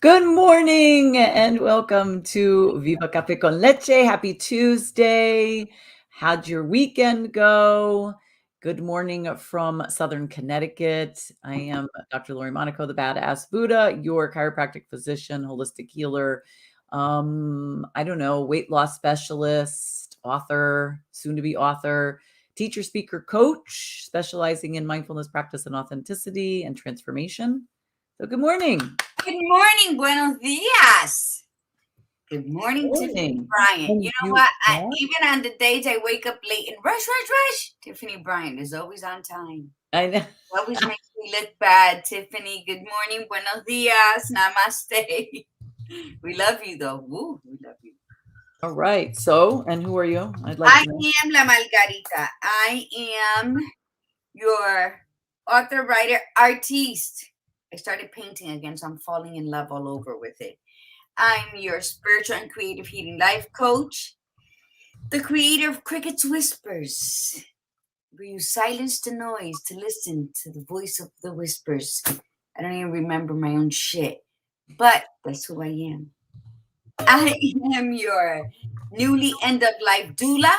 Good morning and welcome to Viva Cafe con Leche. Happy Tuesday. How'd your weekend go? Good morning from Southern Connecticut. I am Dr. Lori Monaco, the Badass Buddha, your chiropractic physician, holistic healer, weight loss specialist, author, soon to be author, teacher, speaker, coach, specializing in mindfulness practice and authenticity and transformation. So good morning. Good morning, buenos dias. Good morning, Tiffany Bryant. You know what? Even on the days I wake up late and rush, Tiffany Bryant is always on time. I know. Always makes me look bad, Tiffany. Good morning, buenos dias, namaste. We love you, though. Woo, we love you. All right. So, and who are you? I am La Margarita. I am your author, writer, artiste. I started painting again, so I'm falling in love all over with it. I'm your spiritual and creative healing life coach, the creator of Cricket's Whispers, where you silence the noise to listen to the voice of the whispers. I don't even remember my own shit, but that's who I am. I am your newly end-of-life doula.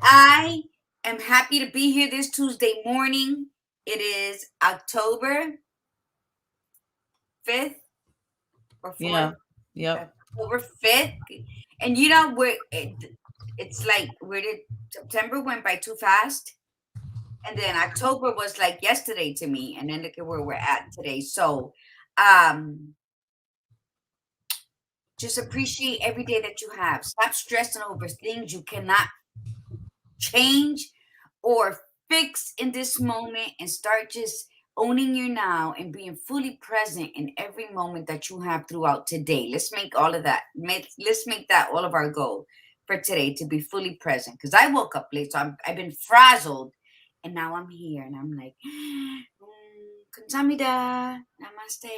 I am happy to be here this Tuesday morning. It is October 5th or 4th. Yeah. October 5th. And it's like September went by too fast. And then October was like yesterday to me. And then look at where we're at today. So just appreciate every day that you have. Stop stressing over things you cannot change or fix in this moment, and start just owning your now and being fully present in every moment that you have throughout today. Let's make all of that. Let's make that all of our goal for today, to be fully present. Because I woke up late, so I've been frazzled, and now I'm here, and I'm like, Kamsahamnida, namaste.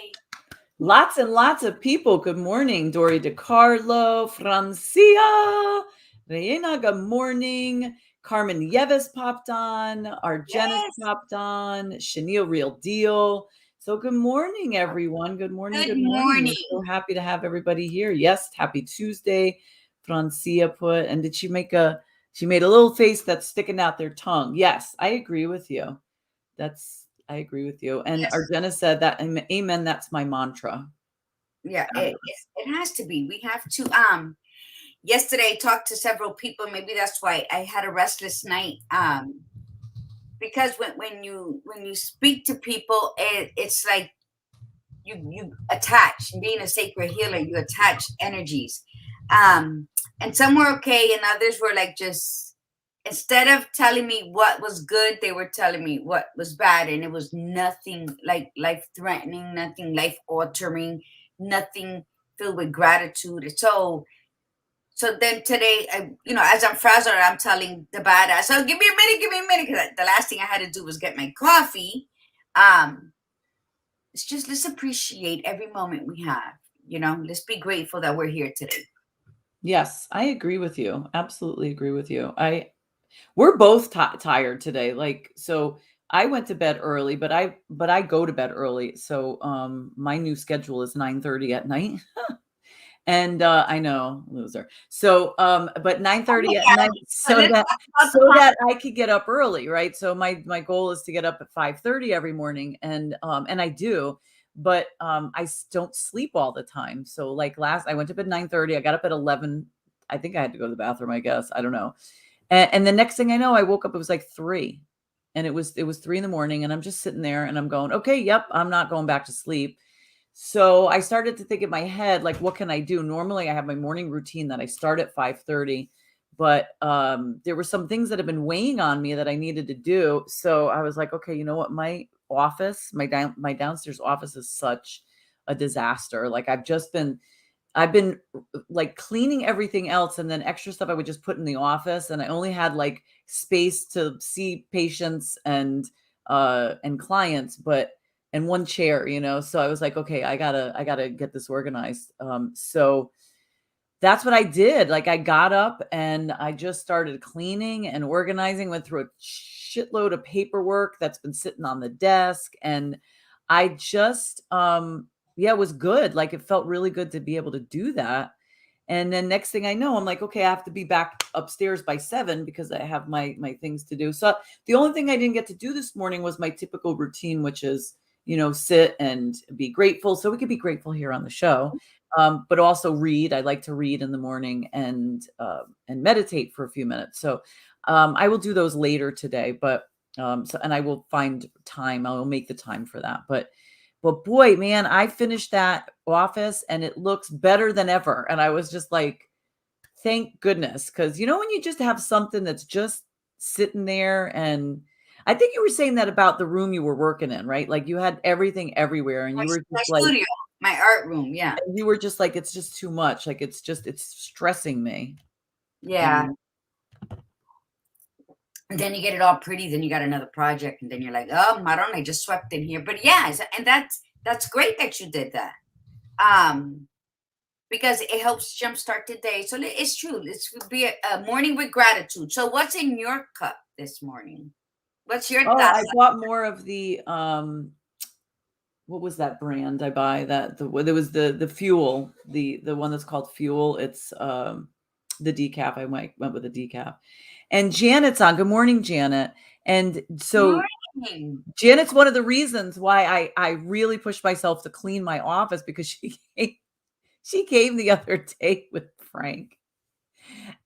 Lots and lots of people. Good morning, Dory DiCarlo, Francia, Reina. Good morning. Carmen Yeves popped on. Argenis popped on. Chenille Real Deal. So good morning, everyone. Good morning. Good morning. So happy to have everybody here. Yes, happy Tuesday. Francia put, and did she make she made a little face that's sticking out their tongue. Yes, I agree with you. I agree with you. And Yes. Argena said that, amen, that's my mantra. Yeah, it has to be. We have to. Yesterday I talked to several people. Maybe that's why I had a restless night. Because when you speak to people, it's like you attach. Being a sacred healer, you attach energies. And some were okay, and others were like, just instead of telling me what was good, they were telling me what was bad, and it was nothing like life threatening, nothing life altering, nothing filled with gratitude. So then today, as I'm frazzled, I'm telling the badass, "So give me a minute," because the last thing I had to do was get my coffee. Let's appreciate every moment we have. Let's be grateful that we're here today. Yes, I agree with you. Absolutely agree with you. We're both tired today. So I went to bed early, but I go to bed early. So my new schedule is 9:30 at night. And I know, loser. So but 9:30 at night, so that I could get up early, right? So my goal is to get up at 5:30 every morning, and I do, but I don't sleep all the time. So like I went to bed 9:30, I got up at 11. I think I had to go to the bathroom, I guess. I don't know. And the next thing I know, I woke up, it was like 3. And it was 3 in the morning, and I'm just sitting there and I'm going, okay, yep, I'm not going back to sleep. So I started to think in my head, like, what can I do? Normally I have my morning routine that I start at 5:30, but there were some things that have been weighing on me that I needed to do. So I was like, okay, you know what? My office, my downstairs office is such a disaster. Like I've been like cleaning everything else, and then extra stuff I would just put in the office, and I only had like space to see patients and clients, and one chair, so I was like, okay, I gotta get this organized. So that's what I did. Like I got up and I just started cleaning and organizing, went through a shitload of paperwork that's been sitting on the desk, and I just Yeah, it was good. Like, it felt really good to be able to do that. And then next thing I know, I'm like, okay, I have to be back upstairs by 7 because I have my things to do. So the only thing I didn't get to do this morning was my typical routine, which is, sit and be grateful. So we could be grateful here on the show, but also read. I like to read in the morning and meditate for a few minutes. So I will do those later today, but and I will find time. I will make the time for that. But boy, man, I finished that office and it looks better than ever. And I was just like, thank goodness. Cause when you just have something that's just sitting there, and I think you were saying that about the room you were working in, right? Like you had everything everywhere and My studio, my art room. Yeah. you were just like, it's just too much. Like it's stressing me. Yeah. And And then you get it all pretty, then you got another project, and then you're like, oh, Maron, I just swept in here. But yeah, and that's great that you did that. Because it helps jumpstart the day. So it's true. It's be a morning with gratitude. So what's in your cup this morning? What's your I taza? bought more of the what was that brand I buy, that there was the fuel, the one that's called Fuel. It's the decaf. I went with the decaf. And Janet's on. Good morning, Janet. And so Morning. Janet's one of the reasons why I really pushed myself to clean my office, because she came the other day with Frank.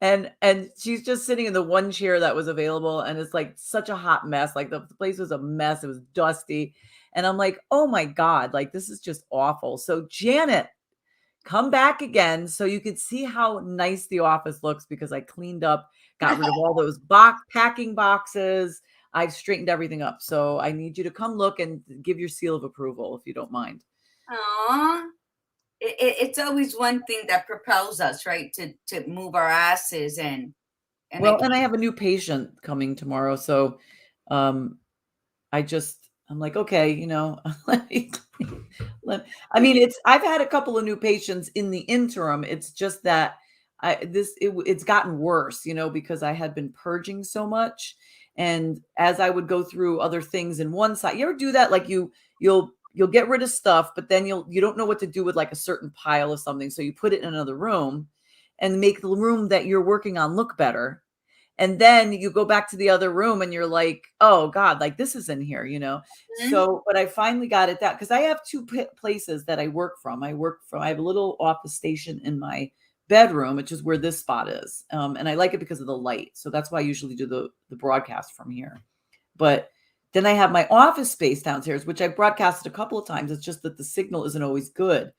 And she's just sitting in the one chair that was available, and it's like such a hot mess. Like the place was a mess. It was dusty. And I'm like, oh my God, like this is just awful. So Janet, come back again so you could see how nice the office looks, because I cleaned up, got rid of all those packing boxes. I've straightened everything up. So I need you to come look and give your seal of approval if you don't mind. Aw. It's always one thing that propels us, right? To move our asses and Well, I and I have a new patient coming tomorrow. So um I'm like, okay, let me, I mean, I've had a couple of new patients in the interim. It's just that it's gotten worse, because I had been purging so much. And as I would go through other things in one side, you ever do that? Like you'll get rid of stuff, but then you don't know what to do with like a certain pile of something. So you put it in another room and make the room that you're working on look better. And then you go back to the other room and you're like, oh God, like this is in here. Mhm. So, but I finally got it that, because I have two places that I work from. I have a little office station in my bedroom, which is where this spot is. And I like it because of the light. So that's why I usually do the broadcast from here. But then I have my office space downstairs, which I broadcasted a couple of times. It's just that the signal isn't always good.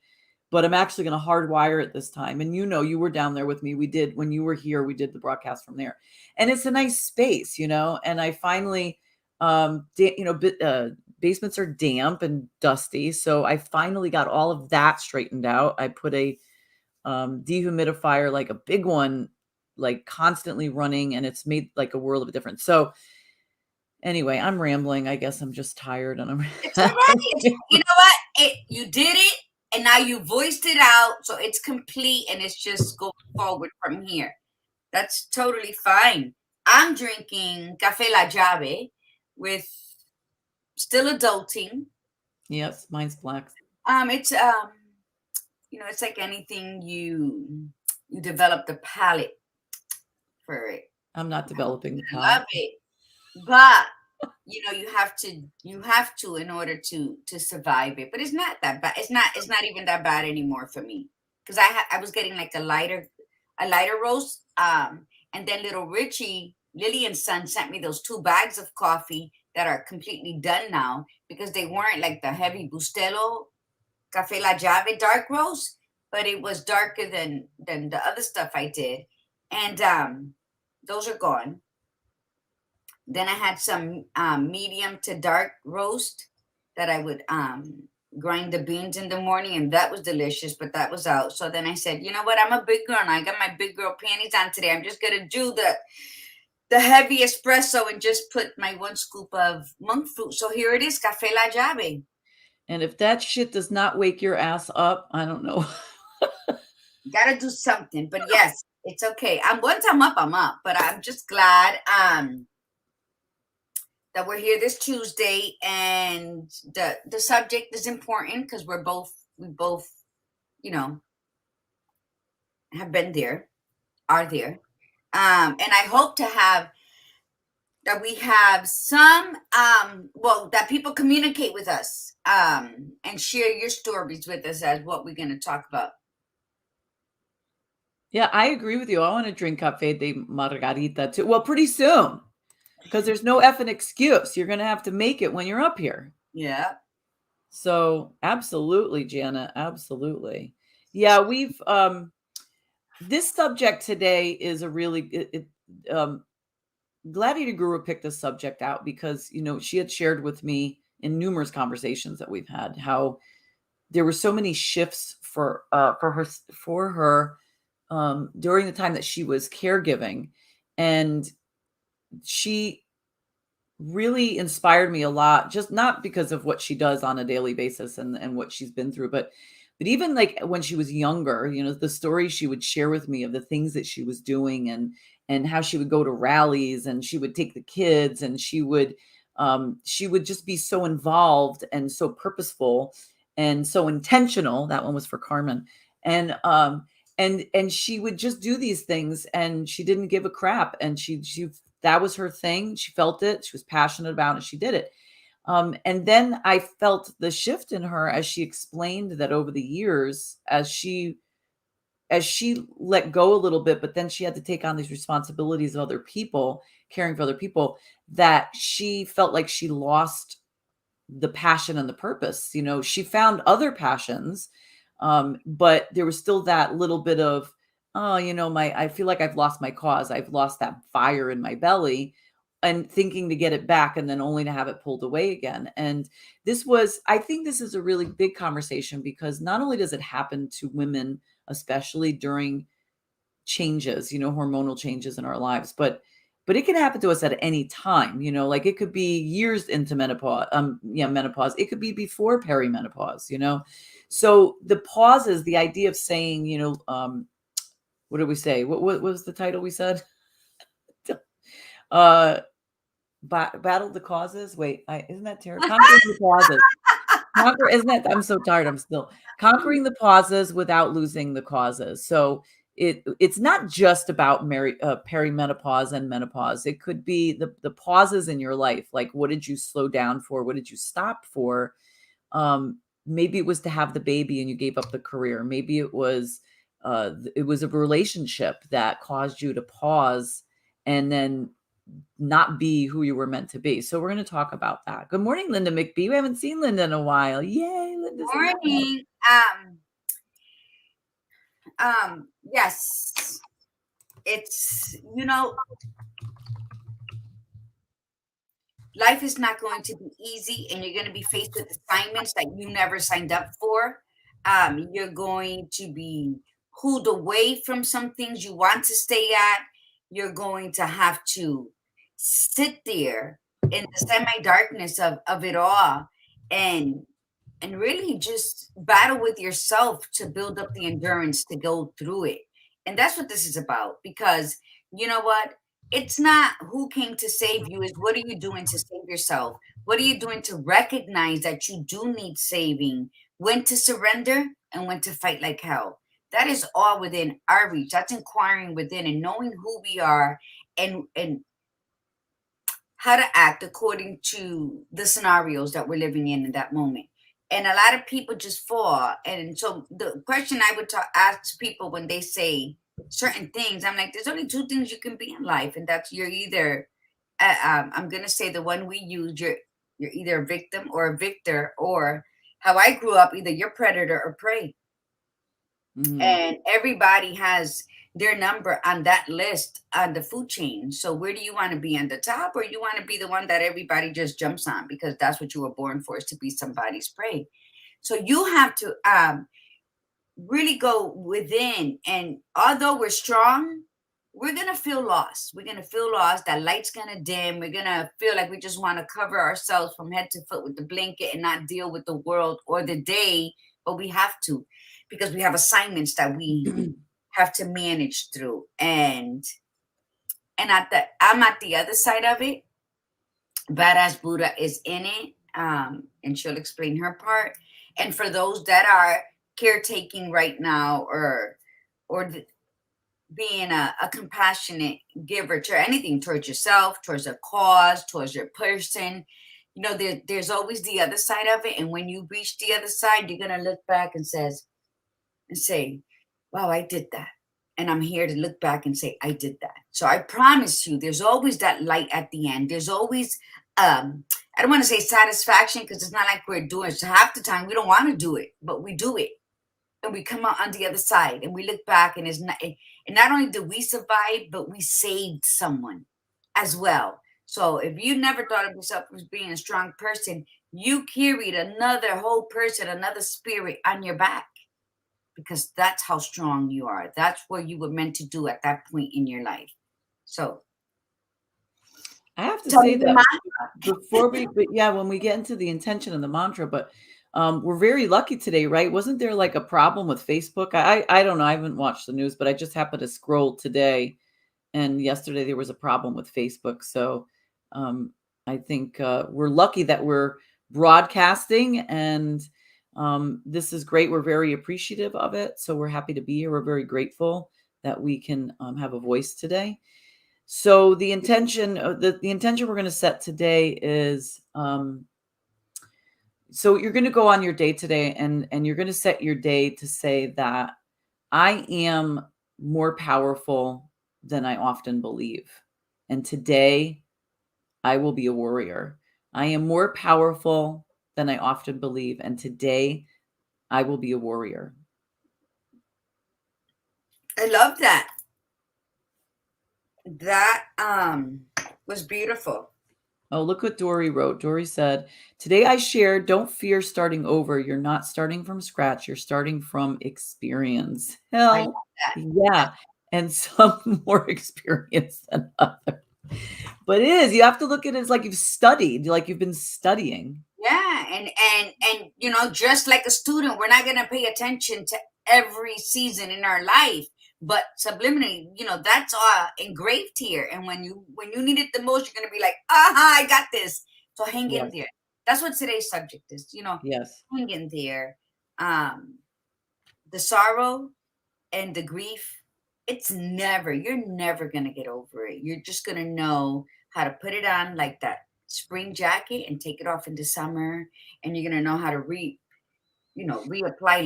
But I'm actually going to hardwire it this time. And you were down there with me. When you were here, we did the broadcast from there. And it's a nice space, and I finally, basements are damp and dusty. So I finally got all of that straightened out. I put a dehumidifier, like a big one, like constantly running, and it's made like a world of a difference. So anyway, I'm rambling. I guess I'm just tired and It's all right. You know what? You did it, and now you voiced it out, so it's complete, and it's just going forward from here. That's totally fine. I'm drinking Cafe La Llave with still adulting. Yes, mine's black. It's it's like anything you develop the palate for it. I'm not developing the I love palate. it, but you have to in order to survive it. But it's not that bad. It's not even that bad anymore for me, because I was getting like a lighter roast. And then little Richie, Lily and Son, sent me those 2 bags of coffee that are completely done now, because they weren't like the heavy Bustelo Cafe La Llave dark roast, but it was darker than the other stuff I did. And those are gone. Then I had some medium to dark roast that I would grind the beans in the morning, and that was delicious, but that was out. So then I said, you know what? I'm a big girl, and I got my big girl panties on today. I'm just gonna do the heavy espresso and just put my 1 scoop of monk fruit. So here it is, Cafe La Llave. And if that shit does not wake your ass up, I don't know. Gotta do something. But yes, it's okay. Once I'm up, I'm up. But I'm just glad that we're here this Tuesday, and the subject is important because we're both we both, you know, have been there, are there. And I hope to have that we have some well, that people communicate with us and share your stories with us as what we're going to talk about. Yeah, I agree with you. I want to drink Cafe de Margarita too. Well, pretty soon, because there's no effing excuse. You're going to have to make it when you're up here. Yeah. So, absolutely, Jana, absolutely. Yeah, we've this subject today is a really Gladiator Guru picked this subject out because, she had shared with me in numerous conversations that we've had how there were so many shifts for her during the time that she was caregiving, and she really inspired me a lot, just not because of what she does on a daily basis and what she's been through, but even like when she was younger, the stories she would share with me of the things that she was doing, and how she would go to rallies and she would take the kids, and she would just be so involved and so purposeful and so intentional. That one was for Carmen. And she would just do these things, and she didn't give a crap, and she that was her thing. She felt it. She was passionate about it. She did it. And then I felt the shift in her as she explained that over the years, as she let go a little bit, but then she had to take on these responsibilities of other people, caring for other people, that she felt like she lost the passion and the purpose. She found other passions, but there was still that little bit of, oh, I feel like I've lost my cause. I've lost that fire in my belly, and thinking to get it back, and then only to have it pulled away again. And I think this is a really big conversation, because not only does it happen to women, especially during changes, hormonal changes in our lives, but it can happen to us at any time, like it could be years into menopause, menopause. It could be before perimenopause, So the pauses, the idea of saying, what did we say? What was the title we said? uh Battle the causes. Wait, isn't that terrible? Conquering the pauses. Isn't that, I'm so tired. I'm still conquering the pauses without losing the causes. So it's not just about perimenopause and menopause. It could be the pauses in your life. Like, what did you slow down for? What did you stop for? Maybe it was to have the baby and you gave up the career. Maybe it was a relationship that caused you to pause and then not be who you were meant to be. So we're going to talk about that. Good morning, Linda McBee. We haven't seen Linda in a while. Yay, Linda's in the house. Morning. Yes, it's, life is not going to be easy, and you're going to be faced with assignments that you never signed up for. You're going to be pulled away from some things you want to stay at. You're going to have to sit there in the semi-darkness of it all, and really just battle with yourself to build up the endurance to go through it. And that's what this is about, because you know what? It's not who came to save you, is what are you doing to save yourself? What are you doing to recognize that you do need saving, when to surrender and when to fight like hell? That is all within our reach. That's inquiring within and knowing who we are, and how to act according to the scenarios that we're living in that moment. And a lot of people just fall. And so the question I would ask people when they say certain things, I'm like, there's only two things you can be in life, and that's, you're either, I'm gonna say the one we use, you're either a victim or a victor, or how I grew up, either you're predator or prey. And everybody has their number on that list on the food chain. So where do you want to be, on the top, or you want to be the one that everybody just jumps on because that's what you were born for, is to be somebody's prey? So you have to really go within. And although we're strong, we're gonna feel lost. We're gonna feel lost. That light's gonna dim. We're gonna feel like we just want to cover ourselves from head to foot with the blanket and not deal with the world or the day, but we have to, because we have assignments that we have to manage through. And I'm at the other side of it. Badass Buddha is in it, and she'll explain her part. And for those that are caretaking right now, or being a compassionate giver to anything, towards yourself, towards a cause, towards your person, there's always the other side of it. And when you reach the other side, you're gonna look back and say, wow, I did that. And I'm here to look back and say, I did that. So I promise you, there's always that light at the end. There's always, I don't want to say satisfaction, because it's not like we're doing it. So half the time we don't want to do it, but we do it. And we come out on the other side and we look back, and not only did we survive, but we saved someone as well. So if you never thought of yourself as being a strong person, you carried another whole person, another spirit on your back, because that's how strong you are. That's what you were meant to do at that point in your life. So I have to tell say me the that mantra. but yeah, when we get into the intention and the mantra, but we're very lucky today, right? Wasn't there like a problem with Facebook? I don't know. I haven't watched the news, but I just happened to scroll today, and yesterday there was a problem with Facebook. So um, I think we're lucky that we're broadcasting, and this is great. We're very appreciative of it. So we're happy to be here. We're very grateful that we can have a voice today. So the intention, the intention we're going to set today is, so you're going to go on your day today, and you're going to set your day to say that I am more powerful than I often believe. And today I will be a warrior. I am more powerful than I often believe. And today I will be a warrior. I love that. That was beautiful. Oh, look what Dory wrote. Dory said, today I shared, don't fear starting over. You're not starting from scratch. You're starting from experience. I love Hell that. yeah. And some more experience than others. But it is, you have to look at it as like you've studied, like you've been studying. Yeah, and just like a student, we're not gonna pay attention to every season in our life, but subliminally, that's engraved here. And when you need it the most, you're gonna be like, aha, I got this. So hang in Yes. there. That's what today's subject is. Yes. Hang in there. The sorrow and the grief, you're never going to get over it. You're just going to know how to put it on like that spring jacket and take it off into summer. And you're going to know how to reapply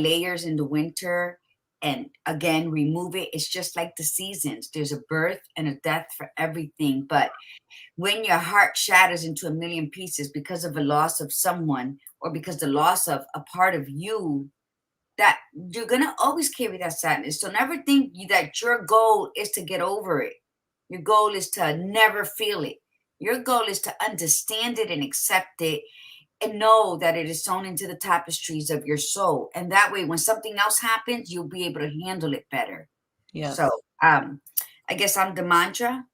layers in the winter, and again remove it. It's just like the seasons. There's a birth and a death for everything. But when your heart shatters into a million pieces because of a loss of someone, or because the loss of a part of you, that you're gonna always carry that sadness. So never think that your goal is to get over it. Your goal is to never feel it. Your goal is to understand it and accept it, and know that it is sewn into the tapestries of your soul. And that way, when something else happens, you'll be able to handle it better. So Yes. I guess I'm the mantra.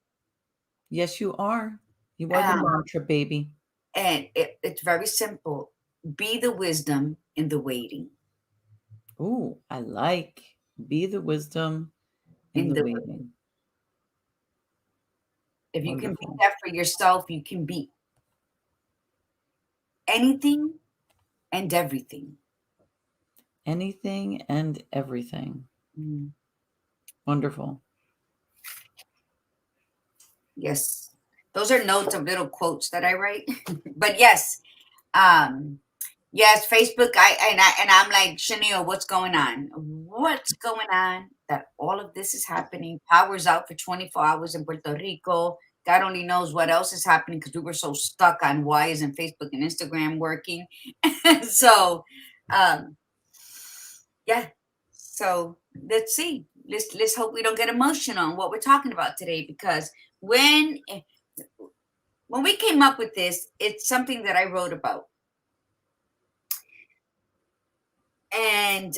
Yes, you are. You are the Um, mantra, baby. and it's very simple. Be the wisdom in the waiting. Ooh, I like be the wisdom in In the the waiting. If you can beat Wonderful. that for yourself, you can beat anything and everything. Anything and everything. Mm, Wonderful. yes. Those are notes of little quotes that I write. But yes, um, yes, Facebook. I'm like, Chanel, what's going on? What's going on? That all of this is happening. Power's out for 24 hours in Puerto Rico. God only knows what else is happening, because we were so stuck on why isn't Facebook and Instagram working. So, um, yeah. So let's see. Let's hope we don't get emotional on what we're talking about today, because when we came up with this, it's something that I wrote about. And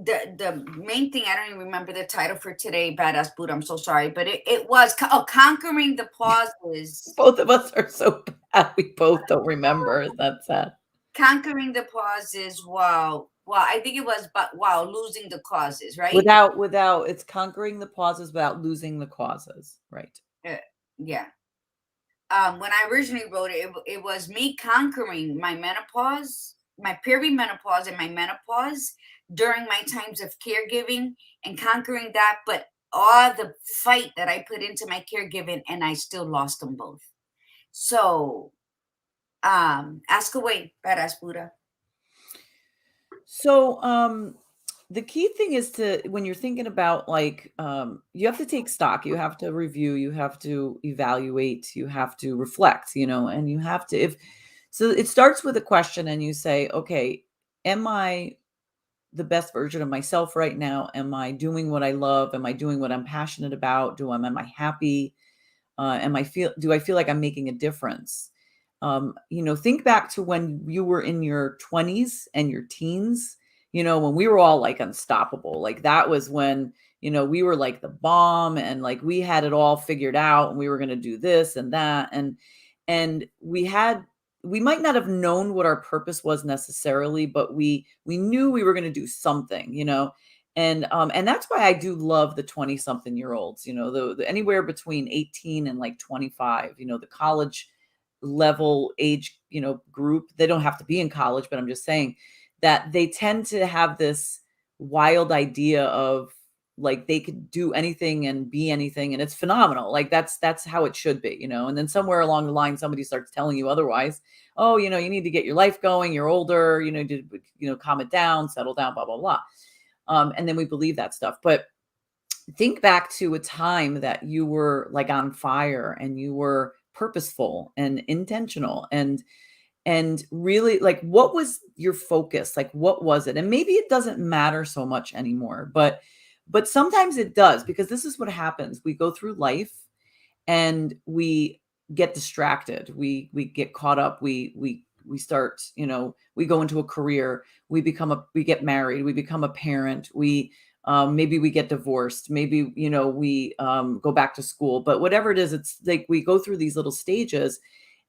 the main thing, I don't even remember the title for today, Badass Buddha, I'm so sorry, but it was conquering the pauses. Both of us are so bad. We both don't remember. That's sad. Conquering the pauses while I think it was, but while losing the causes, right? Without it's conquering the pauses without losing the causes. Right. Uh, yeah. When I originally wrote it, it was me conquering my menopause my perimenopause and my menopause during my times of caregiving and conquering that, but all the fight that I put into my caregiving, and I still lost them both. So, ask away, badass Buddha. So, the key thing is to when you're thinking about like, you have to take stock, you have to review, you have to evaluate, you have to reflect, and you have to, if so, it starts with a question and you say, okay, am I the best version of myself right now? Am I doing what I love? Am I doing what I'm passionate about? Am I happy? Do I feel like I'm making a difference? Think back to when you were in your 20s and your teens, when we were all like unstoppable. Like that was when, we were like the bomb and like we had it all figured out and we were going to do this and that. And we might not have known what our purpose was necessarily, but we knew we were going to do something, and that's why I do love the 20 something year olds, the anywhere between 18 and like 25, the college level age, group. They don't have to be in college, but I'm just saying that they tend to have this wild idea of like they could do anything and be anything, and it's phenomenal. Like that's how it should be, and then somewhere along the line somebody starts telling you otherwise. Oh, you need to get your life going, you're older, calm it down, settle down, blah blah blah. And then we believe that stuff. But think back to a time that you were like on fire and you were purposeful and intentional and really like, what was your focus? Like, what was it? And maybe it doesn't matter so much anymore, but sometimes it does, because this is what happens. We go through life and we get distracted. We get caught up. We start, we go into a career, we get married, we become a parent, maybe we get divorced, maybe, we go back to school, but whatever it is, it's like we go through these little stages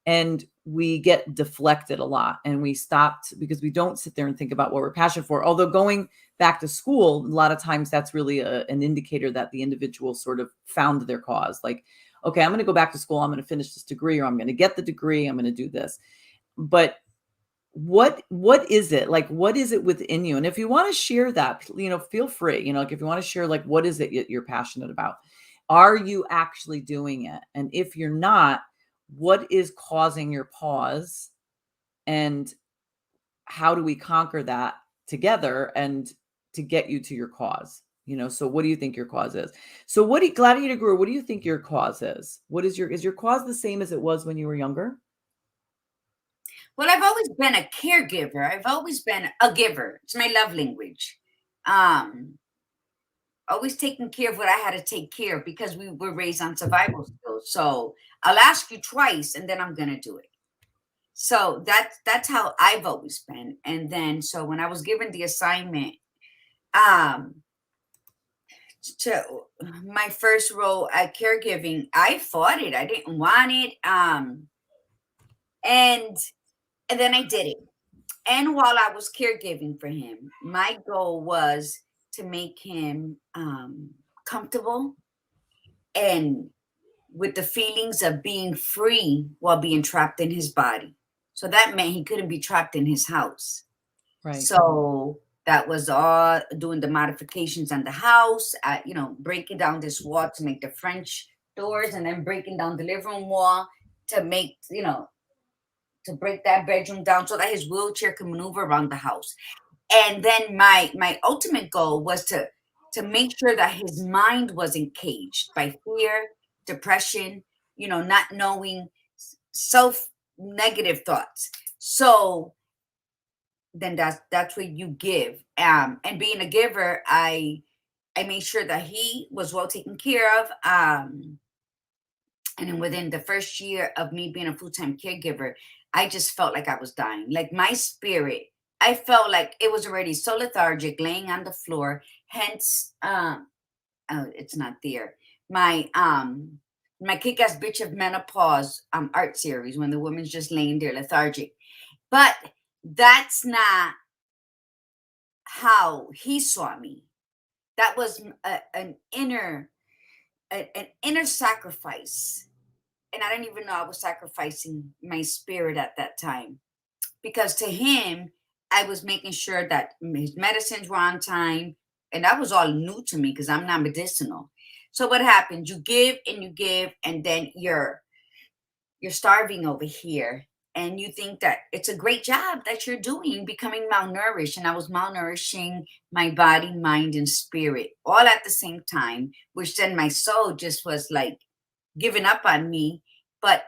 and we get deflected a lot and we stopped because we don't sit there and think about what we're passionate for. Although going back to school, a lot of times that's really an indicator that the individual sort of found their cause. Like, okay, I'm going to go back to school, I'm going to finish this degree, or I'm going to get the degree, I'm going to do this. But what is it? Like, what is it within you? And if you want to share that, feel free, like if you want to share, like, what is it you're passionate about? Are you actually doing it? And if you're not, what is causing your pause? And how do we conquer that together and to get you to your cause? So what do you think your cause is? So Gladiator Guru, what do you think your cause is? Is your cause the same as it was when you were younger? Well, I've always been a caregiver. I've always been a giver. It's my love language. Um, Always taking care of what I had to take care of because we were raised on survival skills. So I'll ask you twice and then I'm gonna do it. So that's how I've always been. And then so when I was given the assignment, um, to my first role at caregiving, I fought it. I didn't want it. And and then I did it. And while I was caregiving for him, my goal was to make him comfortable and with the feelings of being free while being trapped in his body. So that meant he couldn't be trapped in his house. Right. So that was all doing the modifications on the house, breaking down this wall to make the French doors and then breaking down the living room wall to make, to break that bedroom down so that his wheelchair can maneuver around the house. And then my ultimate goal was to make sure that his mind wasn't caged by fear, depression, not knowing, self negative thoughts. So then that's what you give. And being a giver, I made sure that he was well taken care of. And then within the first year of me being a full-time caregiver, I just felt like I was dying. Like my spirit, I felt like it was already so lethargic, laying on the floor. Hence, oh, it's not there. My kick-ass bitch of menopause art series when the woman's just laying there lethargic. But that's not how he saw me. That was an inner sacrifice, and I didn't even know I was sacrificing my spirit at that time, because to him I was making sure that his medicines were on time. And that was all new to me because I'm not medicinal. So what happens? You give, and then you're starving over here. And you think that it's a great job that you're doing, becoming malnourished. And I was malnourishing my body, mind, and spirit all at the same time, which then my soul just was like giving up on me. But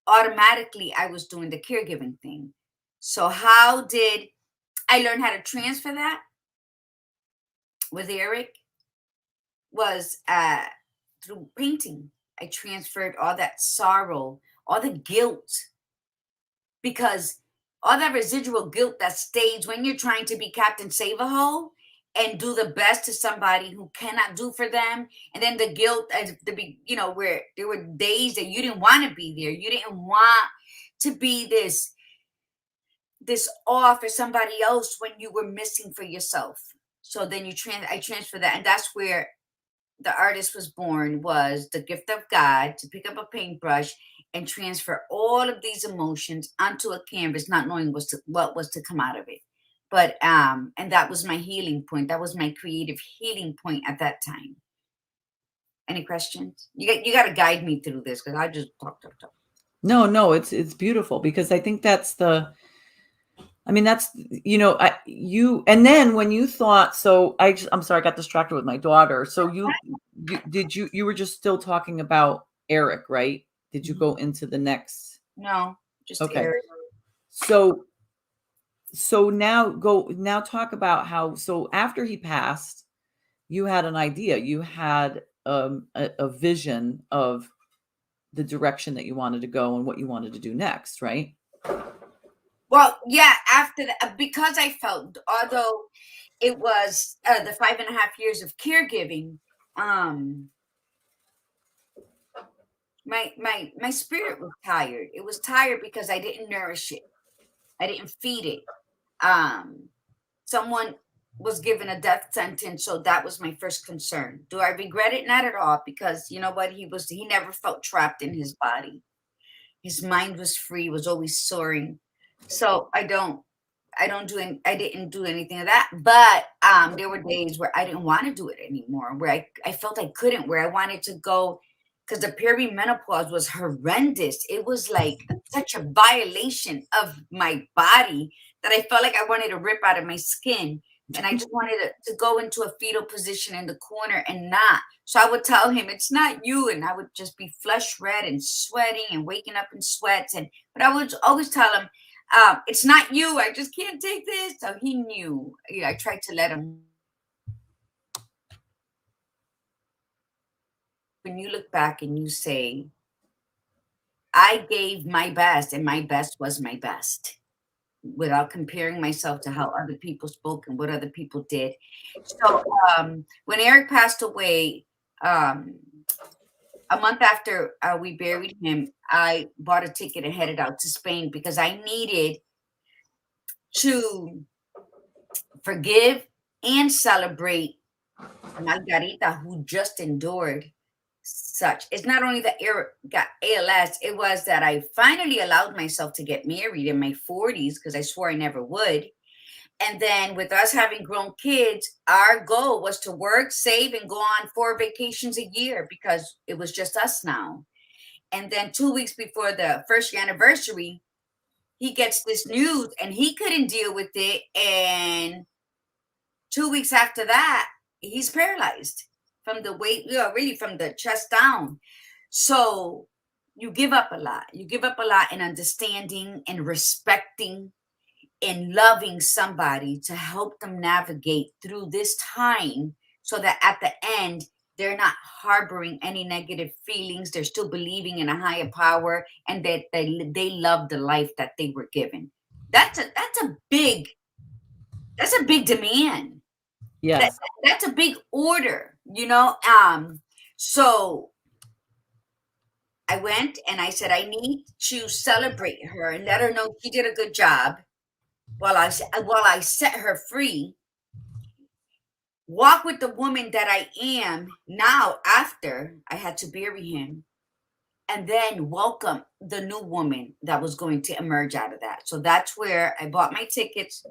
automatically I was doing the caregiving thing. So how did I learn how to transfer that with Eric? Was through painting. I transferred all that sorrow, all the guilt, because all that residual guilt that stays when you're trying to be Captain Save-A-Hole and do the best to somebody who cannot do for them. And then the guilt, where there were days that you didn't want to be there. You didn't want to be this off for somebody else when you were missing for yourself. So then I transfer that. And that's where the artist was born, was the gift of God to pick up a paintbrush and transfer all of these emotions onto a canvas, not knowing what was to come out of it. But and that was my healing point. That was my creative healing point at that time. Any questions? You got to guide me through this because I just talk. No, it's beautiful, because I think that's that's, and then when you thought, I'm sorry, I got distracted with my daughter. So you were just still talking about Eric, right? Did you go into the next? No, just Okay. Eric. So now talk about how, so after he passed, you had an idea, you had a vision of the direction that you wanted to go and what you wanted to do next, right? Well, yeah, after that, because I felt, although it was the 5.5 years of caregiving, my spirit was tired. It was tired because I didn't nourish it. I didn't feed it. Someone was given a death sentence, so that was my first concern. Do I regret it? Not at all, because you know what? He never felt trapped in his body. His mind was free, was always soaring. So I didn't do anything of that. But there were days where I didn't want to do it anymore, where I felt I couldn't, where I wanted to go, because the peri-menopause was horrendous. It was like such a violation of my body that I felt like I wanted to rip out of my skin. And I just wanted to go into a fetal position in the corner and not. So I would tell him, it's not you. And I would just be flush red and sweating and waking up in sweats. But I would always tell him, it's not you. I just can't take this. So he knew. I tried to let him. When you look back and you say, I gave my best and my best was my best, without comparing myself to how other people spoke and what other people did. So when Eric passed away, a month after we buried him, I bought a ticket and headed out to Spain because I needed to forgive and celebrate Margarita, who just endured such. It's not only that Eric got ALS, it was that I finally allowed myself to get married in my 40s because I swore I never would. And then with us having grown kids, our goal was to work, save, and go on 4 vacations a year because it was just us now. And then 2 weeks before the first year anniversary, he gets this news and he couldn't deal with it. And 2 weeks after that, he's paralyzed from the weight, really from the chest down. So you give up a lot. You give up a lot in understanding and respecting and loving somebody to help them navigate through this time so that at the end, they're not harboring any negative feelings. They're still believing in a higher power and that they love the life that they were given. That's a big demand. Yes. That's a big order, so I went and I said, I need to celebrate her and let her know she did a good job while I set her free, walk with the woman that I am now after I had to bury him, and then welcome the new woman that was going to emerge out of that. So that's where I bought my tickets.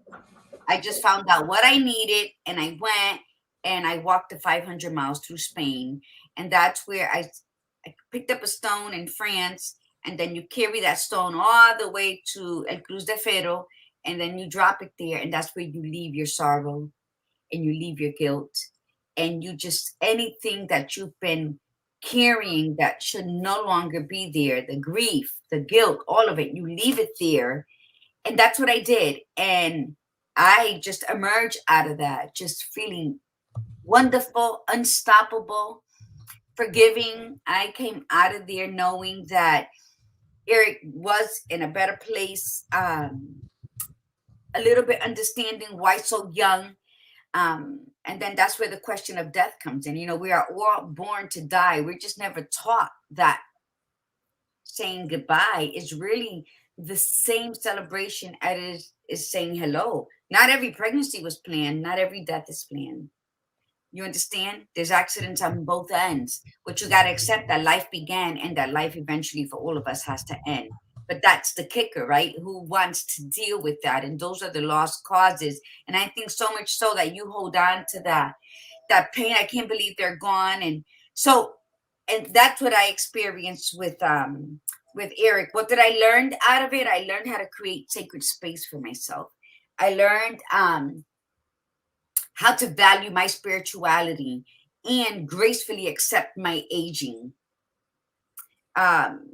I just found out what I needed, and I went and I walked the 500 miles through Spain. And that's where I picked up a stone in France, and then you carry that stone all the way to El Cruz de Ferro, and then you drop it there, and that's where you leave your sorrow and you leave your guilt, and you just anything that you've been carrying that should no longer be there, the grief, the guilt, all of it, you leave it there. And that's what I did. And I just emerged out of that, just feeling wonderful, unstoppable, forgiving. I came out of there knowing that Eric was in a better place, a little bit understanding why so young. And then that's where the question of death comes in. You know, we are all born to die. We're just never taught that saying goodbye is really the same celebration as is saying hello. Not every pregnancy was planned, not every death is planned. You understand? There's accidents on both ends, but you got to accept that life began and that life eventually for all of us has to end. But that's the kicker, right? Who wants to deal with that? And those are the lost causes. And I think so much so that you hold on to that pain. I can't believe they're gone. And so, and that's what I experienced with Eric. What did I learn out of it? I learned how to create sacred space for myself. I learned how to value my spirituality and gracefully accept my aging. Um,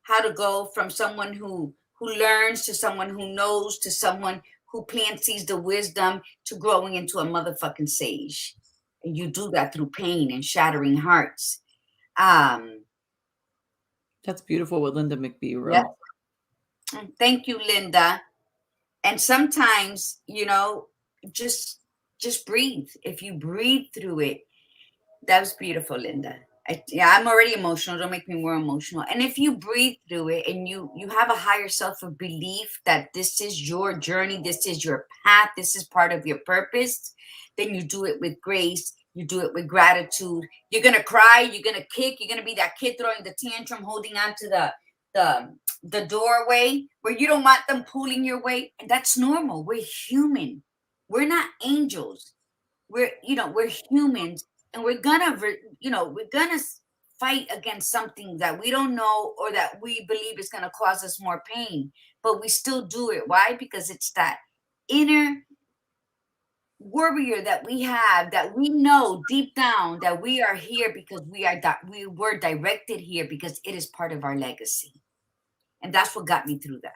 how to go from someone who learns to someone who knows to someone who plants sees the wisdom to growing into a motherfucking sage. And you do that through pain and shattering hearts. Um, That's beautiful what Linda McBee yeah. wrote. Thank you, Linda. And sometimes, you know, just breathe. If you breathe through it, that was beautiful, Linda. I'm already emotional. Don't make me more emotional. And if you breathe through it and you have a higher self of belief that this is your journey, this is your path, this is part of your purpose, then you do it with grace. You do it with gratitude. You're gonna cry. You're gonna kick. You're gonna be that kid throwing the tantrum, holding on to the doorway where you don't want them pulling your weight, and that's normal. We're human. We're not angels. We're humans, and we're gonna fight against something that we don't know or that we believe is gonna cause us more pain, but we still do it. Why? Because it's that inner warrior that we have, that we know deep down that we are here because we were directed here because it is part of our legacy. And that's what got me through that.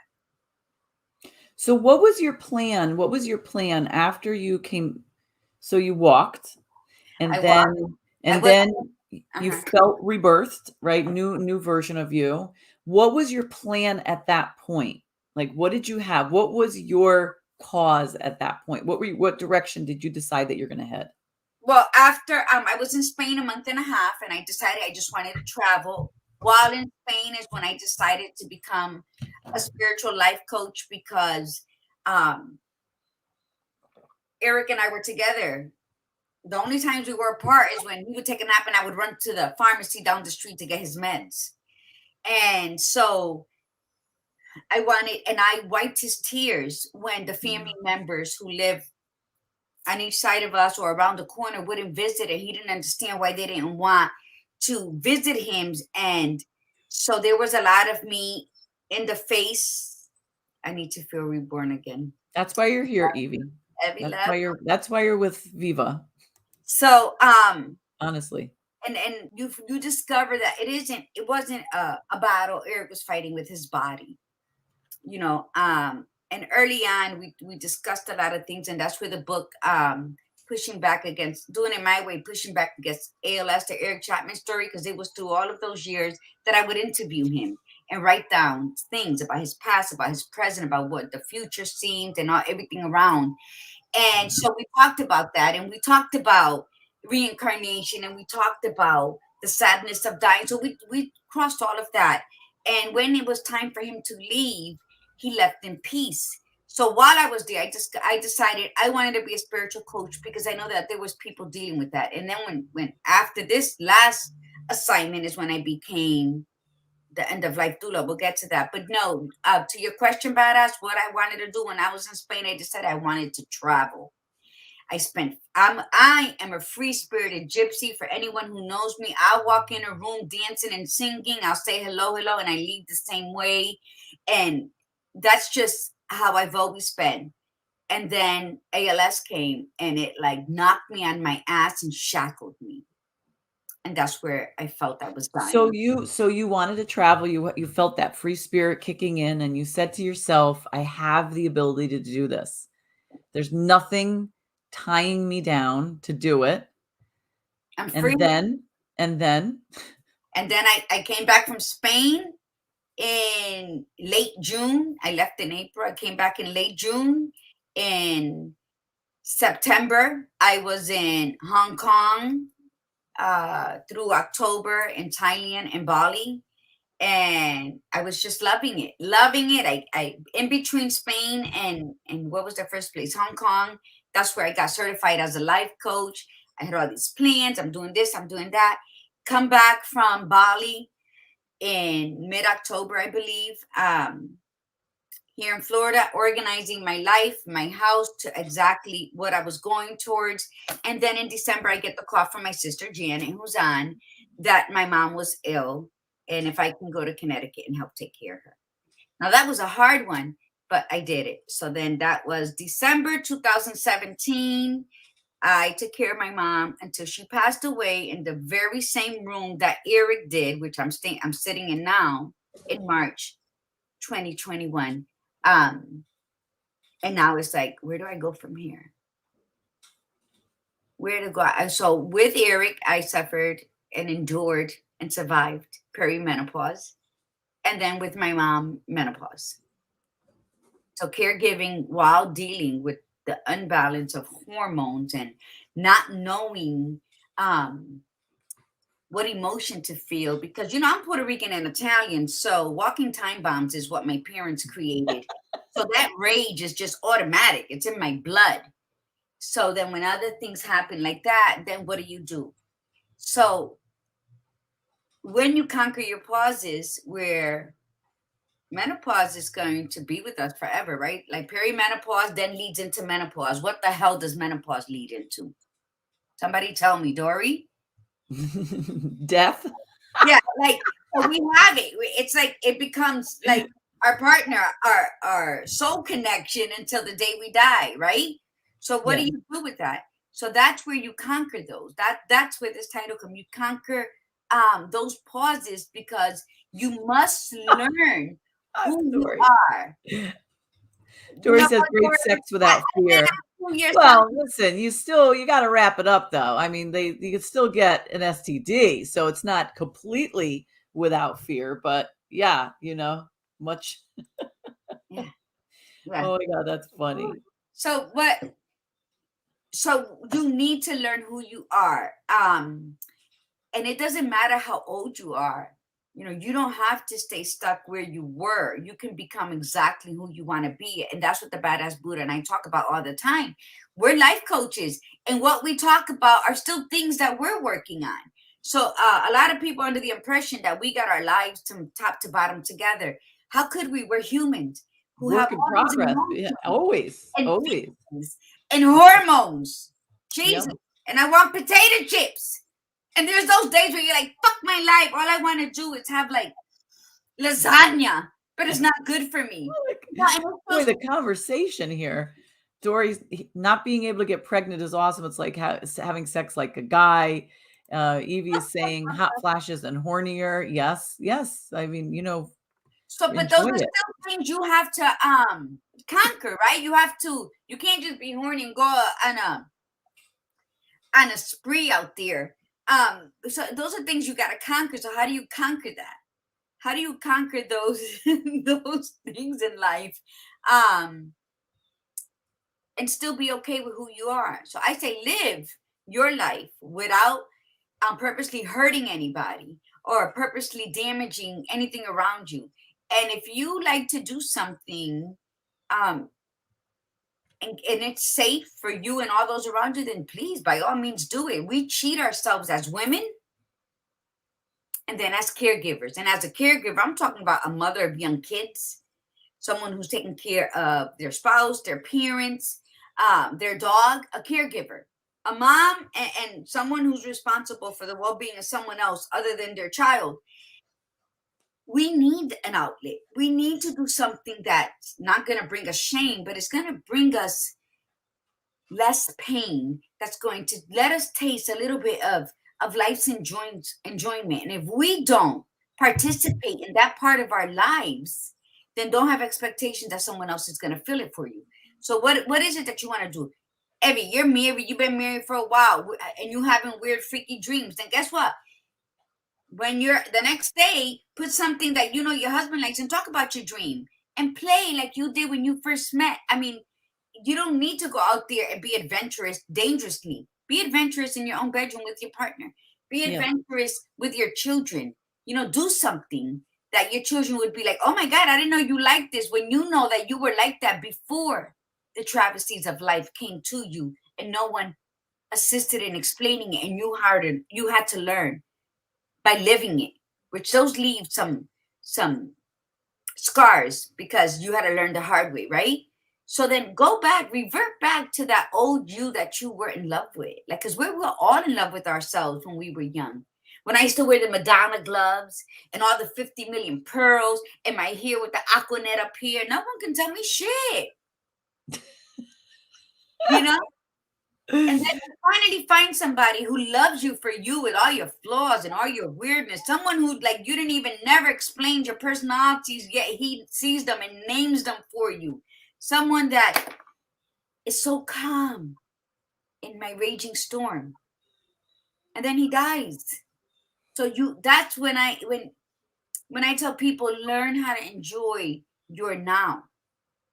So what was your plan? What was your plan after you came? So you walked, and I then walked. and Was, then you felt rebirthed, right? New version of you. What was your plan at that point? Like, what did you have? What was your cause at that point? What direction did you decide that you're going to head? well, after I was in Spain a month and a half, and I decided I just wanted to travel. While in Spain is when I decided to become a spiritual life coach because um, Eric and I were together. The only times we were apart is when he would take a nap and I would run to the pharmacy down the street to get his meds. And so I wiped his tears when the family members who live on each side of us or around the corner wouldn't visit, and he didn't understand why they didn't want to visit him. And so there was a lot of me in the face. I need to feel reborn again. That's why you're here, Evie. Heavy love. That's why you're with Viva. So Honestly. and you discover that it wasn't a battle Eric was fighting with his body, you know. And early on we discussed a lot of things, and that's where the book pushing back against doing it my way, pushing back against ALS, the Eric Chapman story, because it was through all of those years that I would interview him and write down things about his past, about his present, about what the future seemed, and everything around. And so we talked about that, and we talked about reincarnation, and we talked about the sadness of dying. So we crossed all of that. And when it was time for him to leave, he left in peace. So while I was there, I decided I wanted to be a spiritual coach because I know that there was people dealing with that. And then when after this last assignment is when I became the end of life doula. We'll get to that. But no, to your question, badass, what I wanted to do when I was in Spain, I just said I wanted to travel. I am a free spirited gypsy. For anyone who knows me, I'll walk in a room dancing and singing. I'll say hello, hello, and I leave the same way. And that's just how I've always been. And then ALS came and it like knocked me on my ass and shackled me. And that's where I felt I was dying. So you wanted to travel, you felt that free spirit kicking in, and you said to yourself, "I have the ability to do this. There's nothing tying me down to do it." I'm free. And then and then And then I came back from Spain in late June. I left in April. I came back in late June. In September, I was in Hong Kong through October, in Thailand and Bali. And I was just loving it, loving it. I in between Spain and what was the first place? Hong Kong. That's where I got certified as a life coach. I had all these plans. I'm doing this, I'm doing that. Come back from Bali in mid-October, I believe, here in Florida, organizing my life, my house to exactly what I was going towards. And then in December, I get the call from my sister, Janet, who's on, that my mom was ill and if I can go to Connecticut and help take care of her. Now, that was a hard one, but I did it. So then that was December 2017. I took care of my mom until she passed away in the very same room that Eric did, which I'm sitting in now in March 2021. And now it's like, where do I go from here? Where to go? So with Eric, I suffered and endured and survived peri-menopause. And then with my mom, menopause. So caregiving while dealing with the unbalance of hormones and not knowing what emotion to feel, because I'm Puerto Rican and Italian, so walking time bombs is what my parents created. So that rage is just automatic. It's in my blood. So then when other things happen like that, then what do? So when you conquer your pauses, where menopause is going to be with us forever, right? Like peri-menopause then leads into menopause. What the hell does menopause lead into? Somebody tell me, Dory. death. Yeah, like so we have it. It's like it becomes like our partner, our soul connection until the day we die, right? So what Yeah. do you do with that? So that's where you conquer those. That's where this title comes. You conquer those pauses because you must learn who you Dory. are. Dory No, says great Dory, sex without I can't fear. ask you yourself. Well, listen, you got to wrap it up though. I mean, you can still get an STD, so it's not completely without fear, but yeah, much. Yeah, yeah. Oh my God, that's funny. So what? So you need to learn who you are. And it doesn't matter how old you are. You don't have to stay stuck where you were. You can become exactly who you want to be. And that's what the Badass Buddha and I talk about all the time. We're life coaches. And what we talk about are still things that we're working on. So a lot of people are under the impression that we got our lives from top to bottom together. How could we? We're humans who have Work in all these progress. Yeah, emotions always, and always. feelings and hormones. Yep. Jesus. And I want potato chips. And there's those days where you're like, fuck my life. All I want to do is have like lasagna, but it's not good for me. Boy, the conversation here. Dory's not being able to get pregnant is awesome. It's like having sex like a guy. Evie is saying hot flashes and hornier. Yes, yes. I mean, So, but those enjoy are it. still things you have to conquer, right? You can't just be horny and go on a spree out there. So those are things you got to conquer. So how do you conquer that? How do you conquer those those things in life? And still be okay with who you are. So I say live your life without purposely hurting anybody or purposely damaging anything around you. And if you like to do something and it's safe for you and all those around you, then please, by all means, do it. We cheat ourselves as women And then as caregivers, and as a caregiver, I'm talking about a mother of young kids, someone who's taking care of their spouse, their parents, their dog, a caregiver, a mom, and someone who's responsible for the well-being of someone else other than their child. We need an outlet. We need to do something that's not going to bring us shame, but it's going to bring us less pain, that's going to let us taste a little bit of life's enjoyment. And if we don't participate in that part of our lives, then don't have expectations that someone else is going to fill it for you. So what is it that you want to do? Evie, you're married, you've been married for a while, and you having weird freaky dreams. Then guess what? When you're the next day, put something that you know your husband likes and talk about your dream and play like you did when you first met. I mean, you don't need to go out there and be adventurous dangerously. Be adventurous in your own bedroom with your partner. Be adventurous with your children. You know, do something that your children would be like, oh my God, I didn't know you liked this, when you know that you were like that before the travesties of life came to you and no one assisted in explaining it, and you had to learn by living it, which those leave some scars because you had to learn the hard way, right? So then go back, revert back to that old you that you were in love with. Like, because we were all in love with ourselves when we were young. When I used to wear the Madonna gloves and all the 50 million pearls and my hair with the Aquanet up here, no one can tell me shit. You know? And then you finally find somebody who loves you for you with all your flaws and all your weirdness. Someone who, like, you didn't even never explain your personalities, yet he sees them and names them for you. Someone that is so calm in my raging storm. And then he dies. So that's when I tell people, learn how to enjoy your now.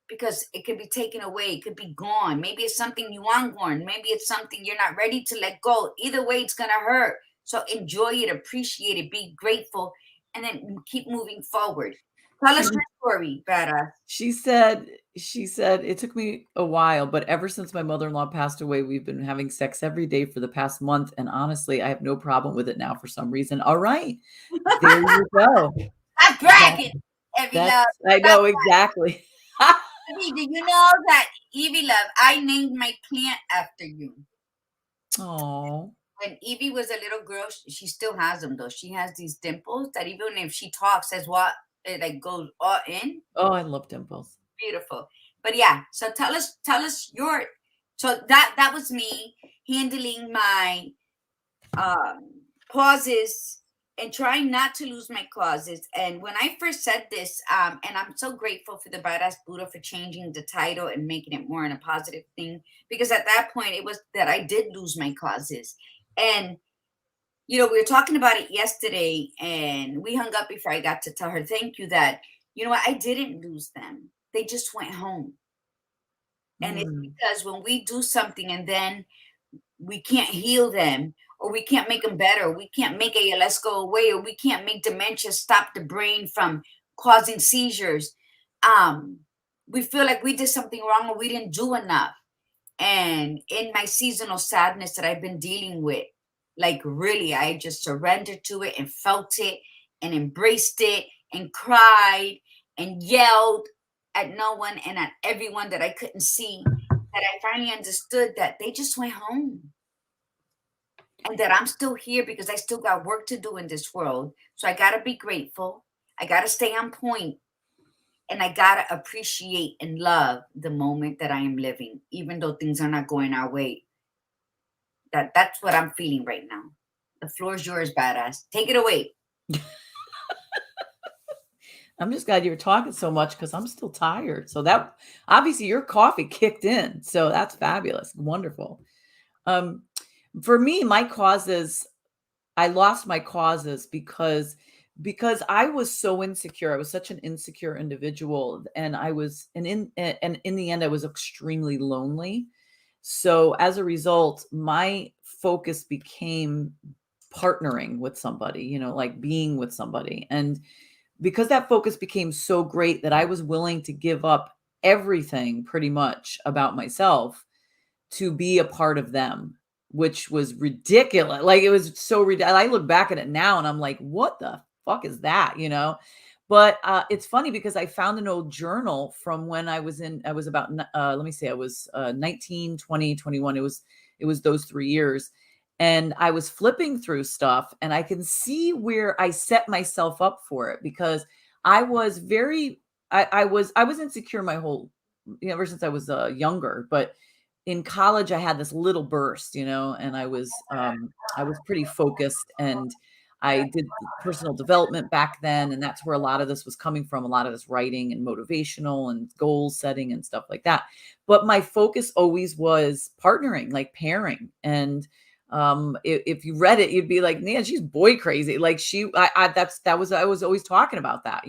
Because it could be taken away, it could be gone. Maybe it's something you want gone. Maybe it's something you're not ready to let go. Either way, it's gonna hurt. So enjoy it, appreciate it, be grateful, and then keep moving forward. Tell us your story, Badass. She said, it took me a while, but ever since my mother-in-law passed away, we've been having sex every day for the past month. And honestly, I have no problem with it now for some reason. All right. There you go. Stop bragging, Evie Love. I know exactly. Evie, do you know that, Evie Love, I named my plant after you? Oh. When Evie was a little girl, she still has them though. She has these dimples that even if she talks, says what, it like goes all in. Oh, I love dimples. Beautiful. But yeah, so tell us your, so that was me handling my pauses and trying not to lose my causes. And when I first said this, and I'm so grateful for the Badass Buddha for changing the title and making it more in a positive thing, because at that point it was that I did lose my causes. And you know, we were talking about it yesterday and we hung up before I got to tell her thank you, that, you know what, I didn't lose them. They just went home. And it's because when we do something and then we can't heal them, or we can't make them better, we can't make ALS go away, or we can't make dementia stop the brain from causing seizures, we feel like we did something wrong or we didn't do enough. And in my seasonal sadness that I've been dealing with, like really, I just surrendered to it and felt it and embraced it and cried and yelled at no one and at everyone that I couldn't see, that I finally understood that they just went home. And that I'm still here because I still got work to do in this world. So I got to be grateful. I got to stay on point. And I got to appreciate and love the moment that I am living, even though things are not going our way. That's what I'm feeling right now. The floor is yours, Badass. Take it away. I'm just glad you were talking so much because I'm still tired. So that obviously your coffee kicked in. So that's fabulous. Wonderful. For me, my causes, I lost my causes because I was so insecure. I was such an insecure individual, and in the end, I was extremely lonely. So as a result, my focus became partnering with somebody, you know, like being with somebody. And because that focus became so great that I was willing to give up everything pretty much about myself to be a part of them. which was ridiculous. Like, it was so ridiculous. I look back at it now and I'm like, what the fuck is that? You know? But it's funny because I found an old journal from when I was about, let me see, I was 19, 20, 21. It was those 3 years. And I was flipping through stuff and I can see where I set myself up for it because I was very, I was insecure my whole, ever since I was younger, but in college I had this little burst, and I was pretty focused, and I did personal development back then, and that's where a lot of this was coming from, a lot of this writing and motivational and goal setting and stuff like that. But my focus always was partnering, like pairing. And if you read it, you'd be like, man, she's boy crazy. Like I was always talking about that.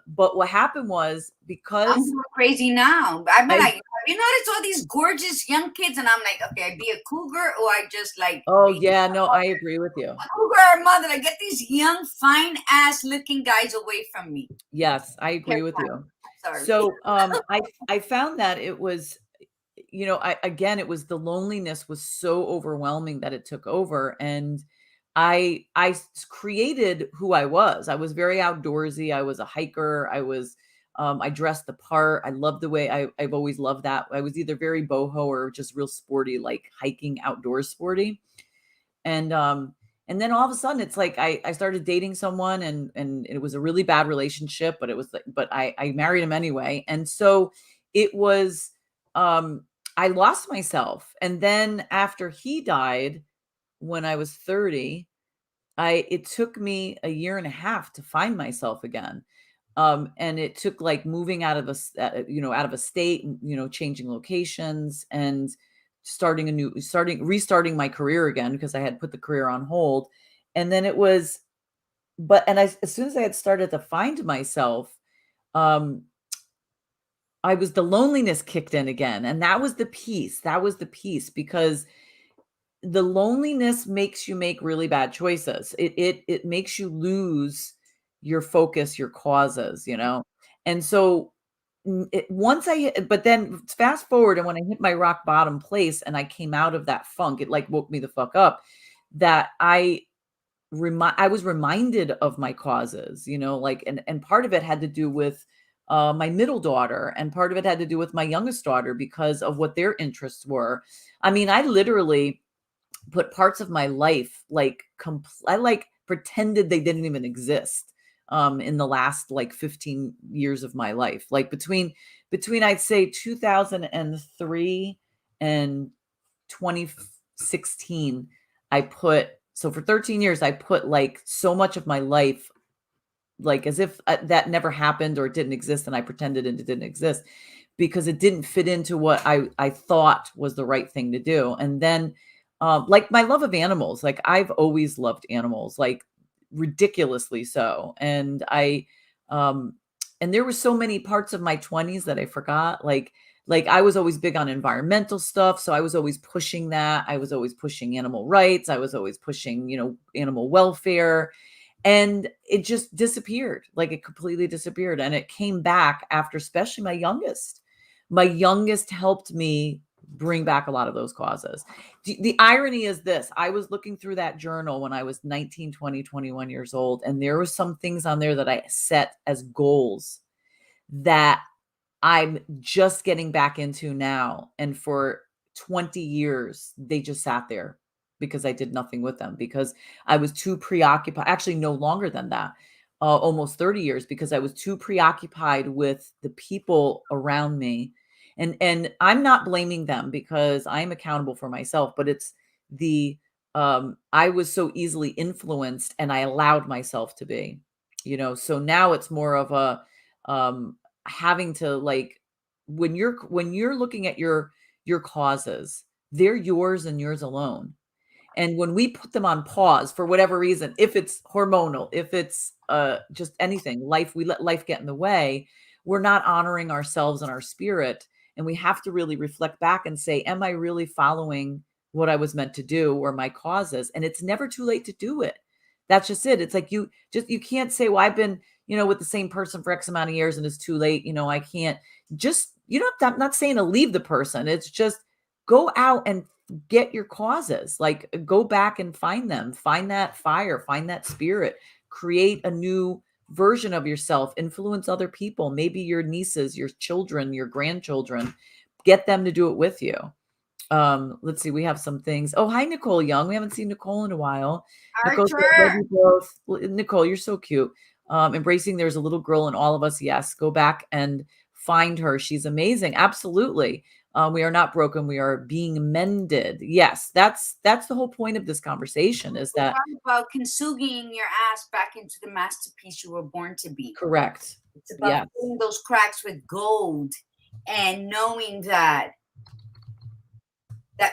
But what happened was, I'm because going crazy now. I'm I like, have you noticed all these gorgeous young kids? And I'm like, okay, I be a cougar or I just like oh be yeah, no, I agree with you. a cougar or a mother. I get these young, fine ass looking guys away from me. Yes, I agree with Terrifying. you. Sorry. So I found that it was, it was the loneliness was so overwhelming that it took over. And created who I was. I was very outdoorsy. I was a hiker. I dressed the part. I loved the way I've always loved that. I was either very boho or just real sporty, like hiking, outdoors sporty. And then all of a sudden it's like I started dating someone, and it was a really bad relationship, but it was like, but I married him anyway. And so it was, I lost myself. And then after he died, when I was 30, it took me a year and a half to find myself again. And it took like moving out of out of a state, changing locations, and restarting my career again, because I had put the career on hold. And then it was, as soon as I had started to find myself, um, the loneliness kicked in again. And that was the piece. That was the piece, because the loneliness makes you make really bad choices. It makes you lose your focus, your causes. And so once but then fast forward, and when I hit my rock bottom place and I came out of that funk, it like woke me the fuck up, that I was reminded of my causes, like, and part of it had to do with my middle daughter, and part of it had to do with my youngest daughter, because of what their interests were. I mean, I literally put parts of my life, like, I like pretended they didn't even exist in the last like 15 years of my life. Like between I'd say 2003 and 2016, so for 13 years I put like so much of my life, like, as if that never happened or it didn't exist, and I pretended it didn't exist, because it didn't fit into what I thought was the right thing to do. And then like my love of animals, like I've always loved animals, like ridiculously so. Um and there were so many parts of my 20s that I forgot, like I was always big on environmental stuff, so I was always pushing that. I was always pushing animal rights. I was always pushing, animal welfare. And it just disappeared. Like, it completely disappeared. And it came back after, especially my youngest. My youngest helped me bring back a lot of those causes. The irony is this: I was looking through that journal when I was 19, 20, 21 years old, and there were some things on there that I set as goals that I'm just getting back into now. And for 20 years, they just sat there because I did nothing with them, because I was too preoccupied. Actually, no longer than that, almost 30 years, because I was too preoccupied with the people around me. And I'm not blaming them, because I'm accountable for myself, but it's the I was so easily influenced, and I allowed myself to be, so now it's more of a having to, like, when you're looking at your causes, they're yours and yours alone. And when we put them on pause for whatever reason, if it's hormonal, if it's just anything, we let life get in the way, we're not honoring ourselves and our spirit. And we have to really reflect back and say, am I really following what I was meant to do, or my causes? And it's never too late to do it. That's just it. It's like, you can't say, well, I've been, with the same person for X amount of years and it's too late. I can't just, I'm not saying to leave the person. It's just go out and get your causes, like go back and find them, find that fire, find that spirit, create a new version of yourself, influence other people, maybe your nieces, your children, your grandchildren, get them to do it with you. Let's see, we have some things. Oh, hi, Nicole Young. We haven't seen Nicole in a while. Nicole says, love Archer. you both. Nicole, you're so cute. Embracing there's a little girl in all of us. Yes, go back and find her. She's amazing. Absolutely. We are not broken. We are being mended. Yes, that's the whole point of this conversation is We're that talking about consuging your ass back into the masterpiece you were born to be. correct. It's about Yes. filling those cracks with gold and knowing that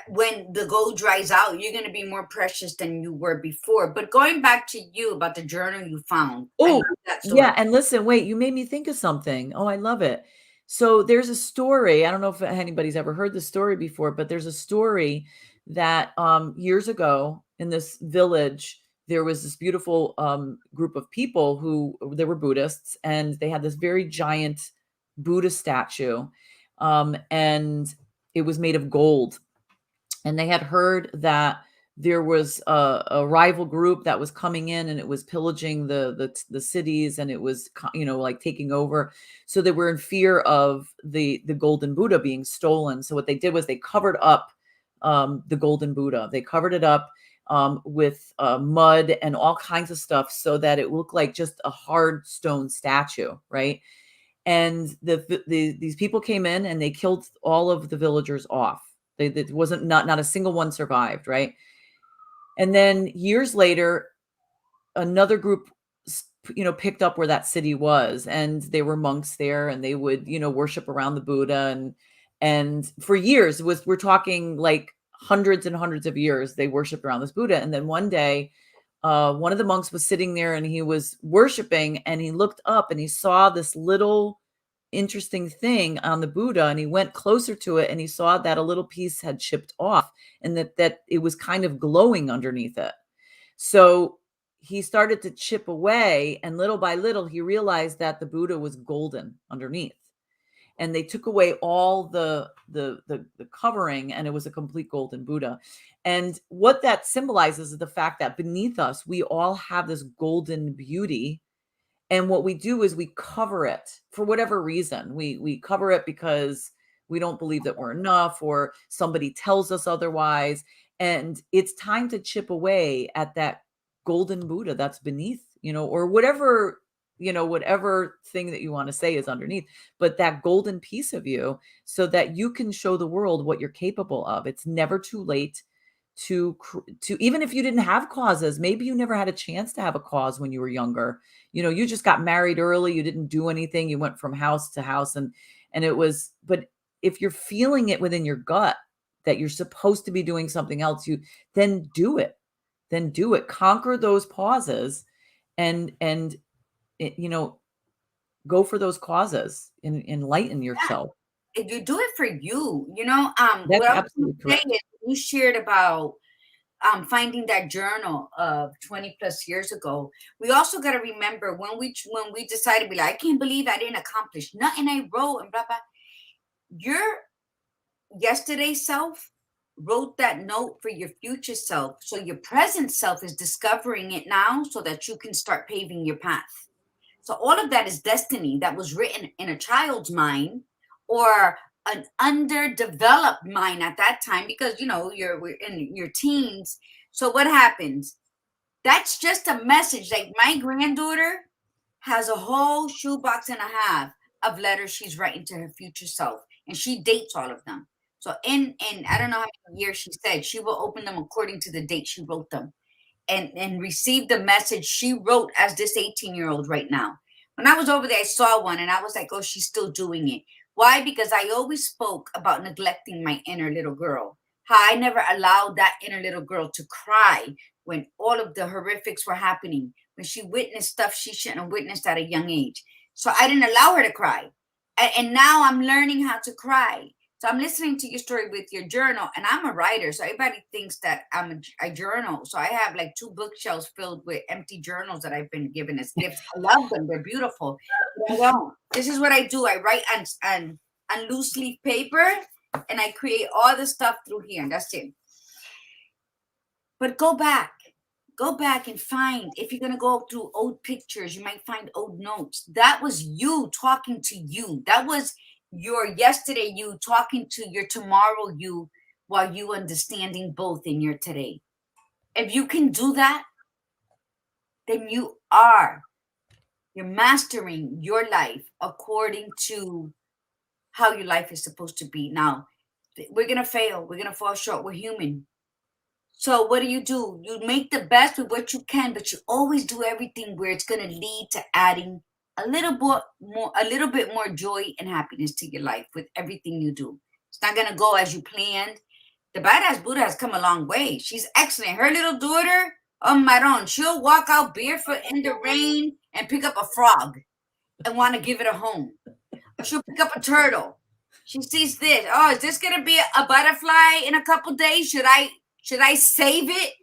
when the gold dries out, you're going to be more precious than you were before. But going back to you about the journal you found, I love Oh, that story. yeah, and listen, wait, you made me think of something. Oh, I love it. So there's a story, I don't know if anybody's ever heard this story before, but there's a story that years ago in this village, there was this beautiful group of people who they were Buddhists, and they had this very giant Buddha statue, and it was made of gold. And they had heard that there was a rival group that was coming in and it was pillaging the cities, and it was like taking over. So they were in fear of the golden Buddha being stolen. So what they did was they covered up the golden Buddha. They covered it up with mud and all kinds of stuff so that it looked like just a hard stone statue, right? And these people came in and they killed all of the villagers off. It wasn't not a single one survived, right? And then years later, another group, picked up where that city was, and they were monks there, and they would, worship around the Buddha, and for years, we're talking like hundreds and hundreds of years, they worshiped around this Buddha. And then one day, one of the monks was sitting there and he was worshiping, and he looked up and he saw this little interesting thing on the Buddha, and he went closer to it and he saw that a little piece had chipped off, and that it was kind of glowing underneath it. So he started to chip away, and little by little he realized that the Buddha was golden underneath. And they took away all the covering, and it was a complete golden Buddha. And what that symbolizes is the fact that beneath us we all have this golden beauty, and what we do is we cover it for whatever reason. We cover it because we don't believe that we're enough, or somebody tells us otherwise. And it's time to chip away at that golden Buddha that's beneath, or whatever, whatever thing that you want to say is underneath, but that golden piece of you, so that you can show the world what you're capable of. It's never too late to even if you didn't have causes, maybe you never had a chance to have a cause when you were younger. You just got married early, you didn't do anything, you went from house to house, and it was, but if you're feeling it within your gut that you're supposed to be doing something else, then do it. Then do it. Conquer those pauses, and go for those causes and enlighten yourself. If you do it for you, That's what I was going absolutely to say correct. is you shared about finding that journal of 20 plus years ago. We also got to remember when we decided to be like, I can't believe I didn't accomplish nothing I wrote and blah blah. Your yesterday self wrote that note for your future self, so your present self is discovering it now, so that you can start paving your path. So all of that is destiny that was written in a child's mind, or an underdeveloped mind at that time, because we're in your teens. So what happens? That's just a message. Like my granddaughter has a whole shoebox and a half of letters she's writing to her future self, and she dates all of them. So in I don't know how many years she said, she will open them according to the date she wrote them, and receive the message she wrote as this 18-year-old right now. When I was over there, I saw one and I was like, oh, she's still doing it. Why? Because I always spoke about neglecting my inner little girl. How I never allowed that inner little girl to cry when all of the horrifics were happening, when she witnessed stuff she shouldn't have witnessed at a young age. So I didn't allow her to cry. And now I'm learning how to cry. So I'm listening to your story with your journal, and I'm a writer. So everybody thinks that I journal. So I have like 2 bookshelves filled with empty journals that I've been given as gifts. I love them. They're beautiful. But I don't. This is what I do. I write on loose leaf paper, and I create all the stuff through here. And that's it. But go back and find, if you're going to go through old pictures, you might find old notes. That was you talking to you. That was your yesterday you talking to your tomorrow you, while you understanding both in your today. If you can do that, then you're mastering your life according to how your life is supposed to be. Now, we're going to fail. We're going to fall short. We're human. So what do? You make the best with what you can, but you always do everything where it's going to lead to adding a little bit more joy and happiness to your life with everything you do. It's not going to go as you planned. The badass Buddha has come a long way. She's excellent. Her little daughter, Maron, she'll walk out barefoot in the rain and pick up a frog and want to give it a home. Or she'll pick up a turtle. She sees this. Oh, is this going to be a butterfly in a couple days? Should I save it?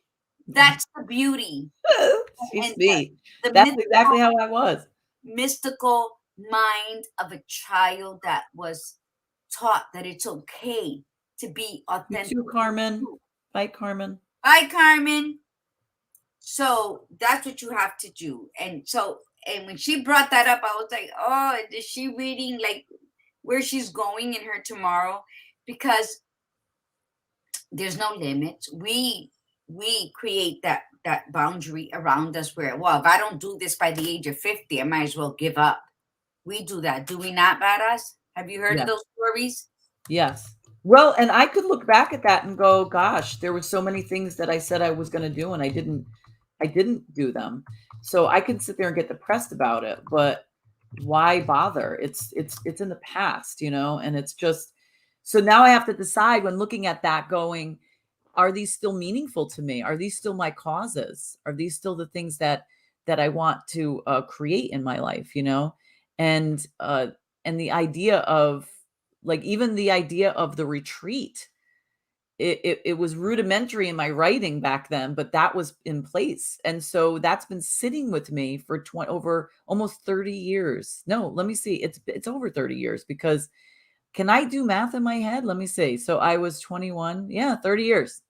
That's the beauty. She's And sweet. the That's exactly how I was. mystical mind of a child that was taught that it's okay to be You authentic. too, Carmen. Bye, Carmen. Bye, Carmen. So that's what you have to do. And when she brought that up, I was like, oh, is she reading like where she's going in her tomorrow? Because there's no limits. We create that boundary around us where, well, if I don't do this by the age of 50, I might as well give up. We do that, do we not, badass? Have you heard of those stories? Yes. Well, and I could look back at that and go, gosh, there were so many things that I said I was going to do and I didn't do them. So I can sit there and get depressed about it, but why bother? It's in the past, and it's just, so now I have to decide when looking at that going, are these still meaningful to me? Are these still my causes? Are these still the things that I want to create in my life, And the idea of, like, even the idea of the retreat, it was rudimentary in my writing back then, but that was in place. And so that's been sitting with me for over almost 30 years. No, let me see. It's over 30 years, because can I do math in my head? Let me see. So I was 21. Yeah, 30 years.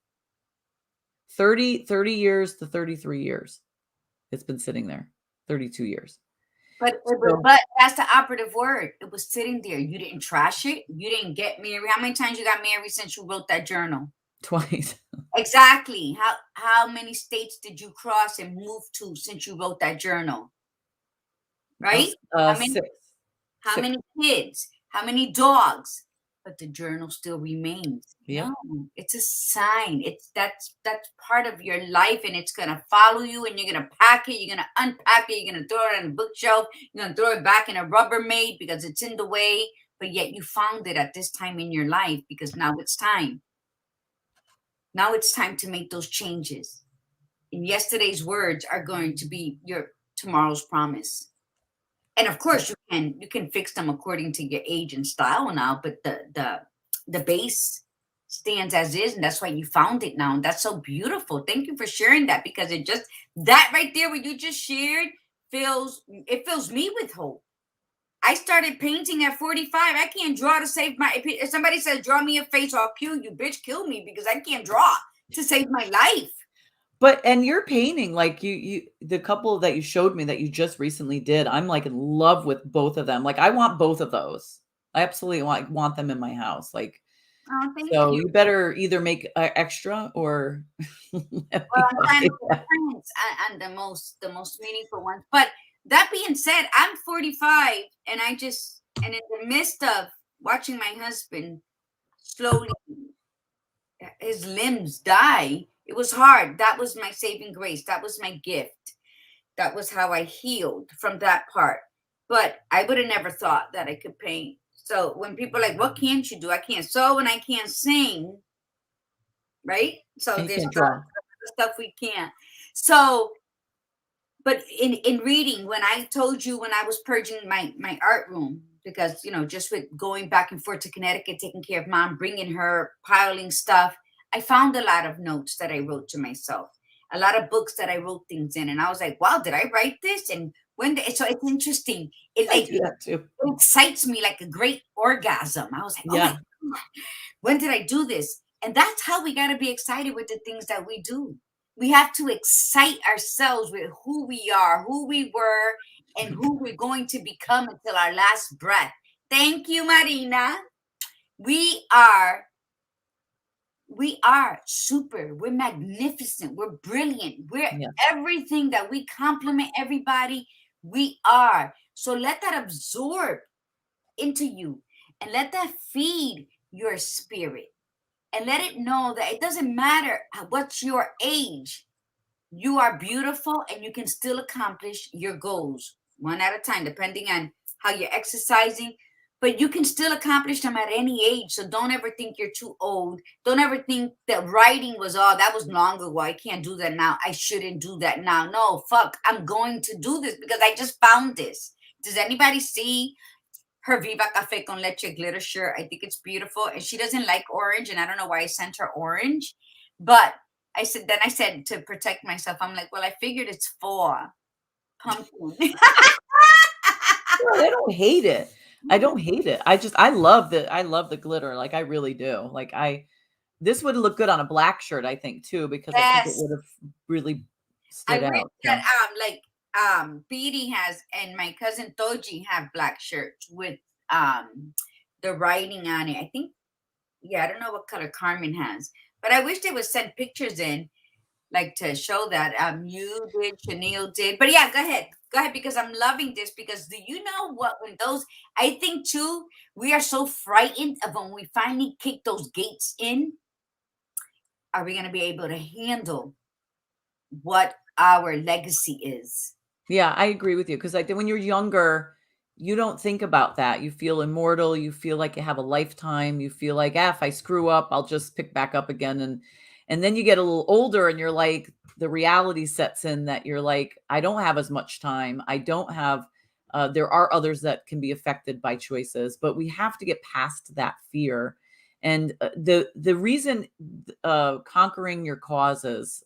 30 years to 33 years. It's been sitting there. 32 years. But that's the operative word. It was sitting there. You didn't trash it. You didn't get married. How many times you got married since you wrote that journal? Twice. Exactly. How many states did you cross and move to since you wrote that journal? Right? How many, 6. how 6. many kids? How many dogs? But the journal still remains. Yep. No, it's a sign. That's part of your life, and it's gonna follow you, and you're gonna pack it, you're gonna unpack it, you're gonna throw it on a bookshelf, you're gonna throw it back in a Rubbermaid because it's in the way, but yet you found it at this time in your life because now it's time. Now it's time to make those changes. And yesterday's words are going to be your tomorrow's promise. And of course you can fix them according to your age and style now, but the base stands as is, and that's why you found it now. And that's so beautiful. Thank you for sharing that, because it just, that right there what you just shared fills me with hope. I started painting at 45. I can't draw to save my, if somebody says draw me a face, I'll kill you, bitch, kill me, because I can't draw to save my life. But, and you're painting, like, you the couple that you showed me that you just recently did, I'm like in love with both of them. Like, I want both of those. I absolutely want them in my house. Like, Oh, thank so you. you better either make extra or Well, I'm trying to put prints on the most meaningful ones. But that being said, I'm 45, and in the midst of watching my husband slowly, his limbs die, it was hard. That was my saving grace. That was my gift. That was how I healed from that part. But I would have never thought that I could paint. So when people are like, what can't you do? I can't sew and I can't sing. Right? So and you there's can't a lot draw. of stuff we can't. So, but in reading, when I told you when I was purging my art room, because just with going back and forth to Connecticut, taking care of mom, bringing her, piling stuff, I found a lot of notes that I wrote to myself, a lot of books that I wrote things in, and I was like, wow, did I write this? And so it's interesting. I do that too. It excites me like a great orgasm. I was like, oh my Yeah. God, when did I do this? And that's how we got to be excited with the things that we do. We have to excite ourselves with who we are, who we were, and who we're going to become until our last breath. Thank you, Marina. We are super. We're magnificent. We're brilliant. We're Yes. everything that we compliment everybody. We are. So let that absorb into you and let that feed your spirit and let it know that it doesn't matter what's your age. You are beautiful and you can still accomplish your goals one at a time, depending on how you're exercising. But you can still accomplish them at any age. So don't ever think you're too old. Don't ever think that writing was, oh, that was long ago. I can't do that now. I shouldn't do that now. No, fuck. I'm going to do this because I just found this. Does anybody see her Viva Cafe con Leche glitter shirt? I think it's beautiful. And she doesn't like orange. And I don't know why I sent her orange. But I said to protect myself, I'm like, well, I figured it's for pumpkin. Well, I don't hate it. I don't hate it. I love the glitter. Like, I really do. Like, this would look good on a black shirt, I think, too, because I think it Yes. would have really I stood wish out. that So Petey has and my cousin Toji have black shirts with the writing on it. I think, yeah, I don't know what color Carmen has, but I wish they would send pictures in, like, to show that you did, Chanel did. But yeah, go ahead, because I'm loving this. Because do you know what, when those, I think too, we are so frightened of when we finally kick those gates in, are we going to be able to handle what our legacy is? yeah, I agree with you, because like when you're younger, you don't think about that. You feel immortal. You feel like you have a lifetime. You feel like, if I screw up, I'll just pick back up again. And then you get a little older, and you're like, the reality sets in that you're like, I don't have as much time. I don't have. There are others that can be affected by choices, but we have to get past that fear. And the reason conquering your causes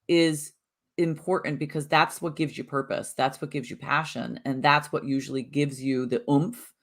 is important, because that's what gives you purpose. That's what gives you passion. And that's what usually gives you the oomph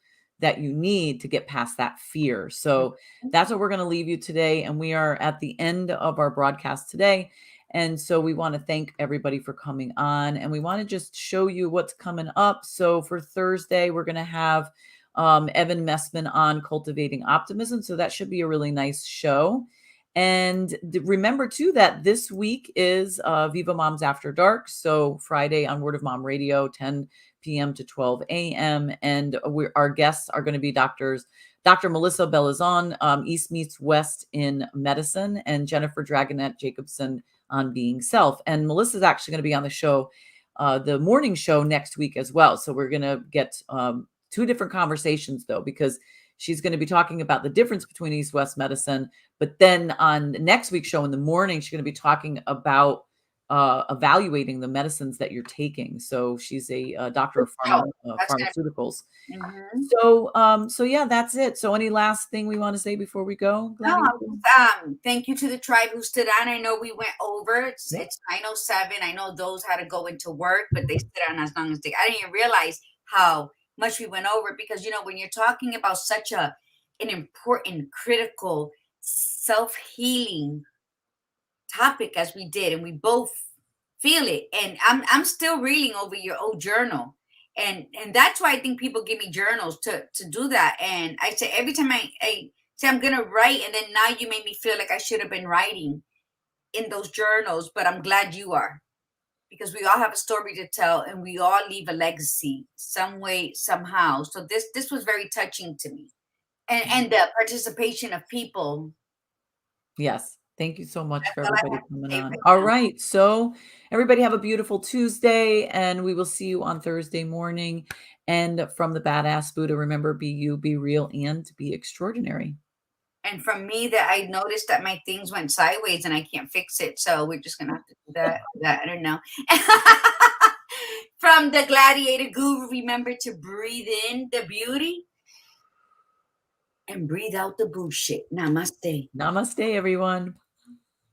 that you need to get past that fear. So that's what we're going to leave you today. And we are at the end of our broadcast today. And so we want to thank everybody for coming on. And we want to just show you what's coming up. So for Thursday, we're going to have Evan Messman on cultivating optimism. So that should be a really nice show. And remember, too, that this week is Viva Moms After Dark. So Friday on Word of Mom Radio, 10 p.m. to 12 a.m. And our guests are going to be Dr. Melissa Belazon, East Meets West in Medicine, and Jennifer Dragonette Jacobson on Being Self. And Melissa's actually going to be on the show, the morning show next week as well. So we're going to get two different conversations, though, because she's going to be talking about the difference between East-West medicine. But then on next week's show in the morning, she's going to be talking about evaluating the medicines that you're taking. So she's a doctor of pharmaceuticals. Mm-hmm. So yeah, that's it. So any last thing we want to say before we go, Gladys? No, thank you to the tribe who stood on. I know we went over. It's 9:07. I know those had to go into work, but they stood on as long as they. I didn't even realize how much we went over, because when you're talking about such an important, critical, self-healing topic as we did, and we both feel it, and I'm still reeling over your old journal, and that's why I think people give me journals to do that. And I say, every time I say I'm gonna write, and then now you made me feel like I should have been writing in those journals, but I'm glad you are, because we all have a story to tell, and we all leave a legacy some way, somehow. So this was very touching to me, and the participation of people. Yes. Thank you so much for That's all I everybody have to coming say on. right All now. right. So everybody have a beautiful Tuesday, and we will see you on Thursday morning. And from the Badass Buddha, remember, be you, be real, and be extraordinary. And from me, that I noticed that my things went sideways and I can't fix it. So we're just gonna have to do that. I don't know. From the Gladiator Guru, remember to breathe in the beauty and breathe out the bullshit. Namaste. Namaste, everyone.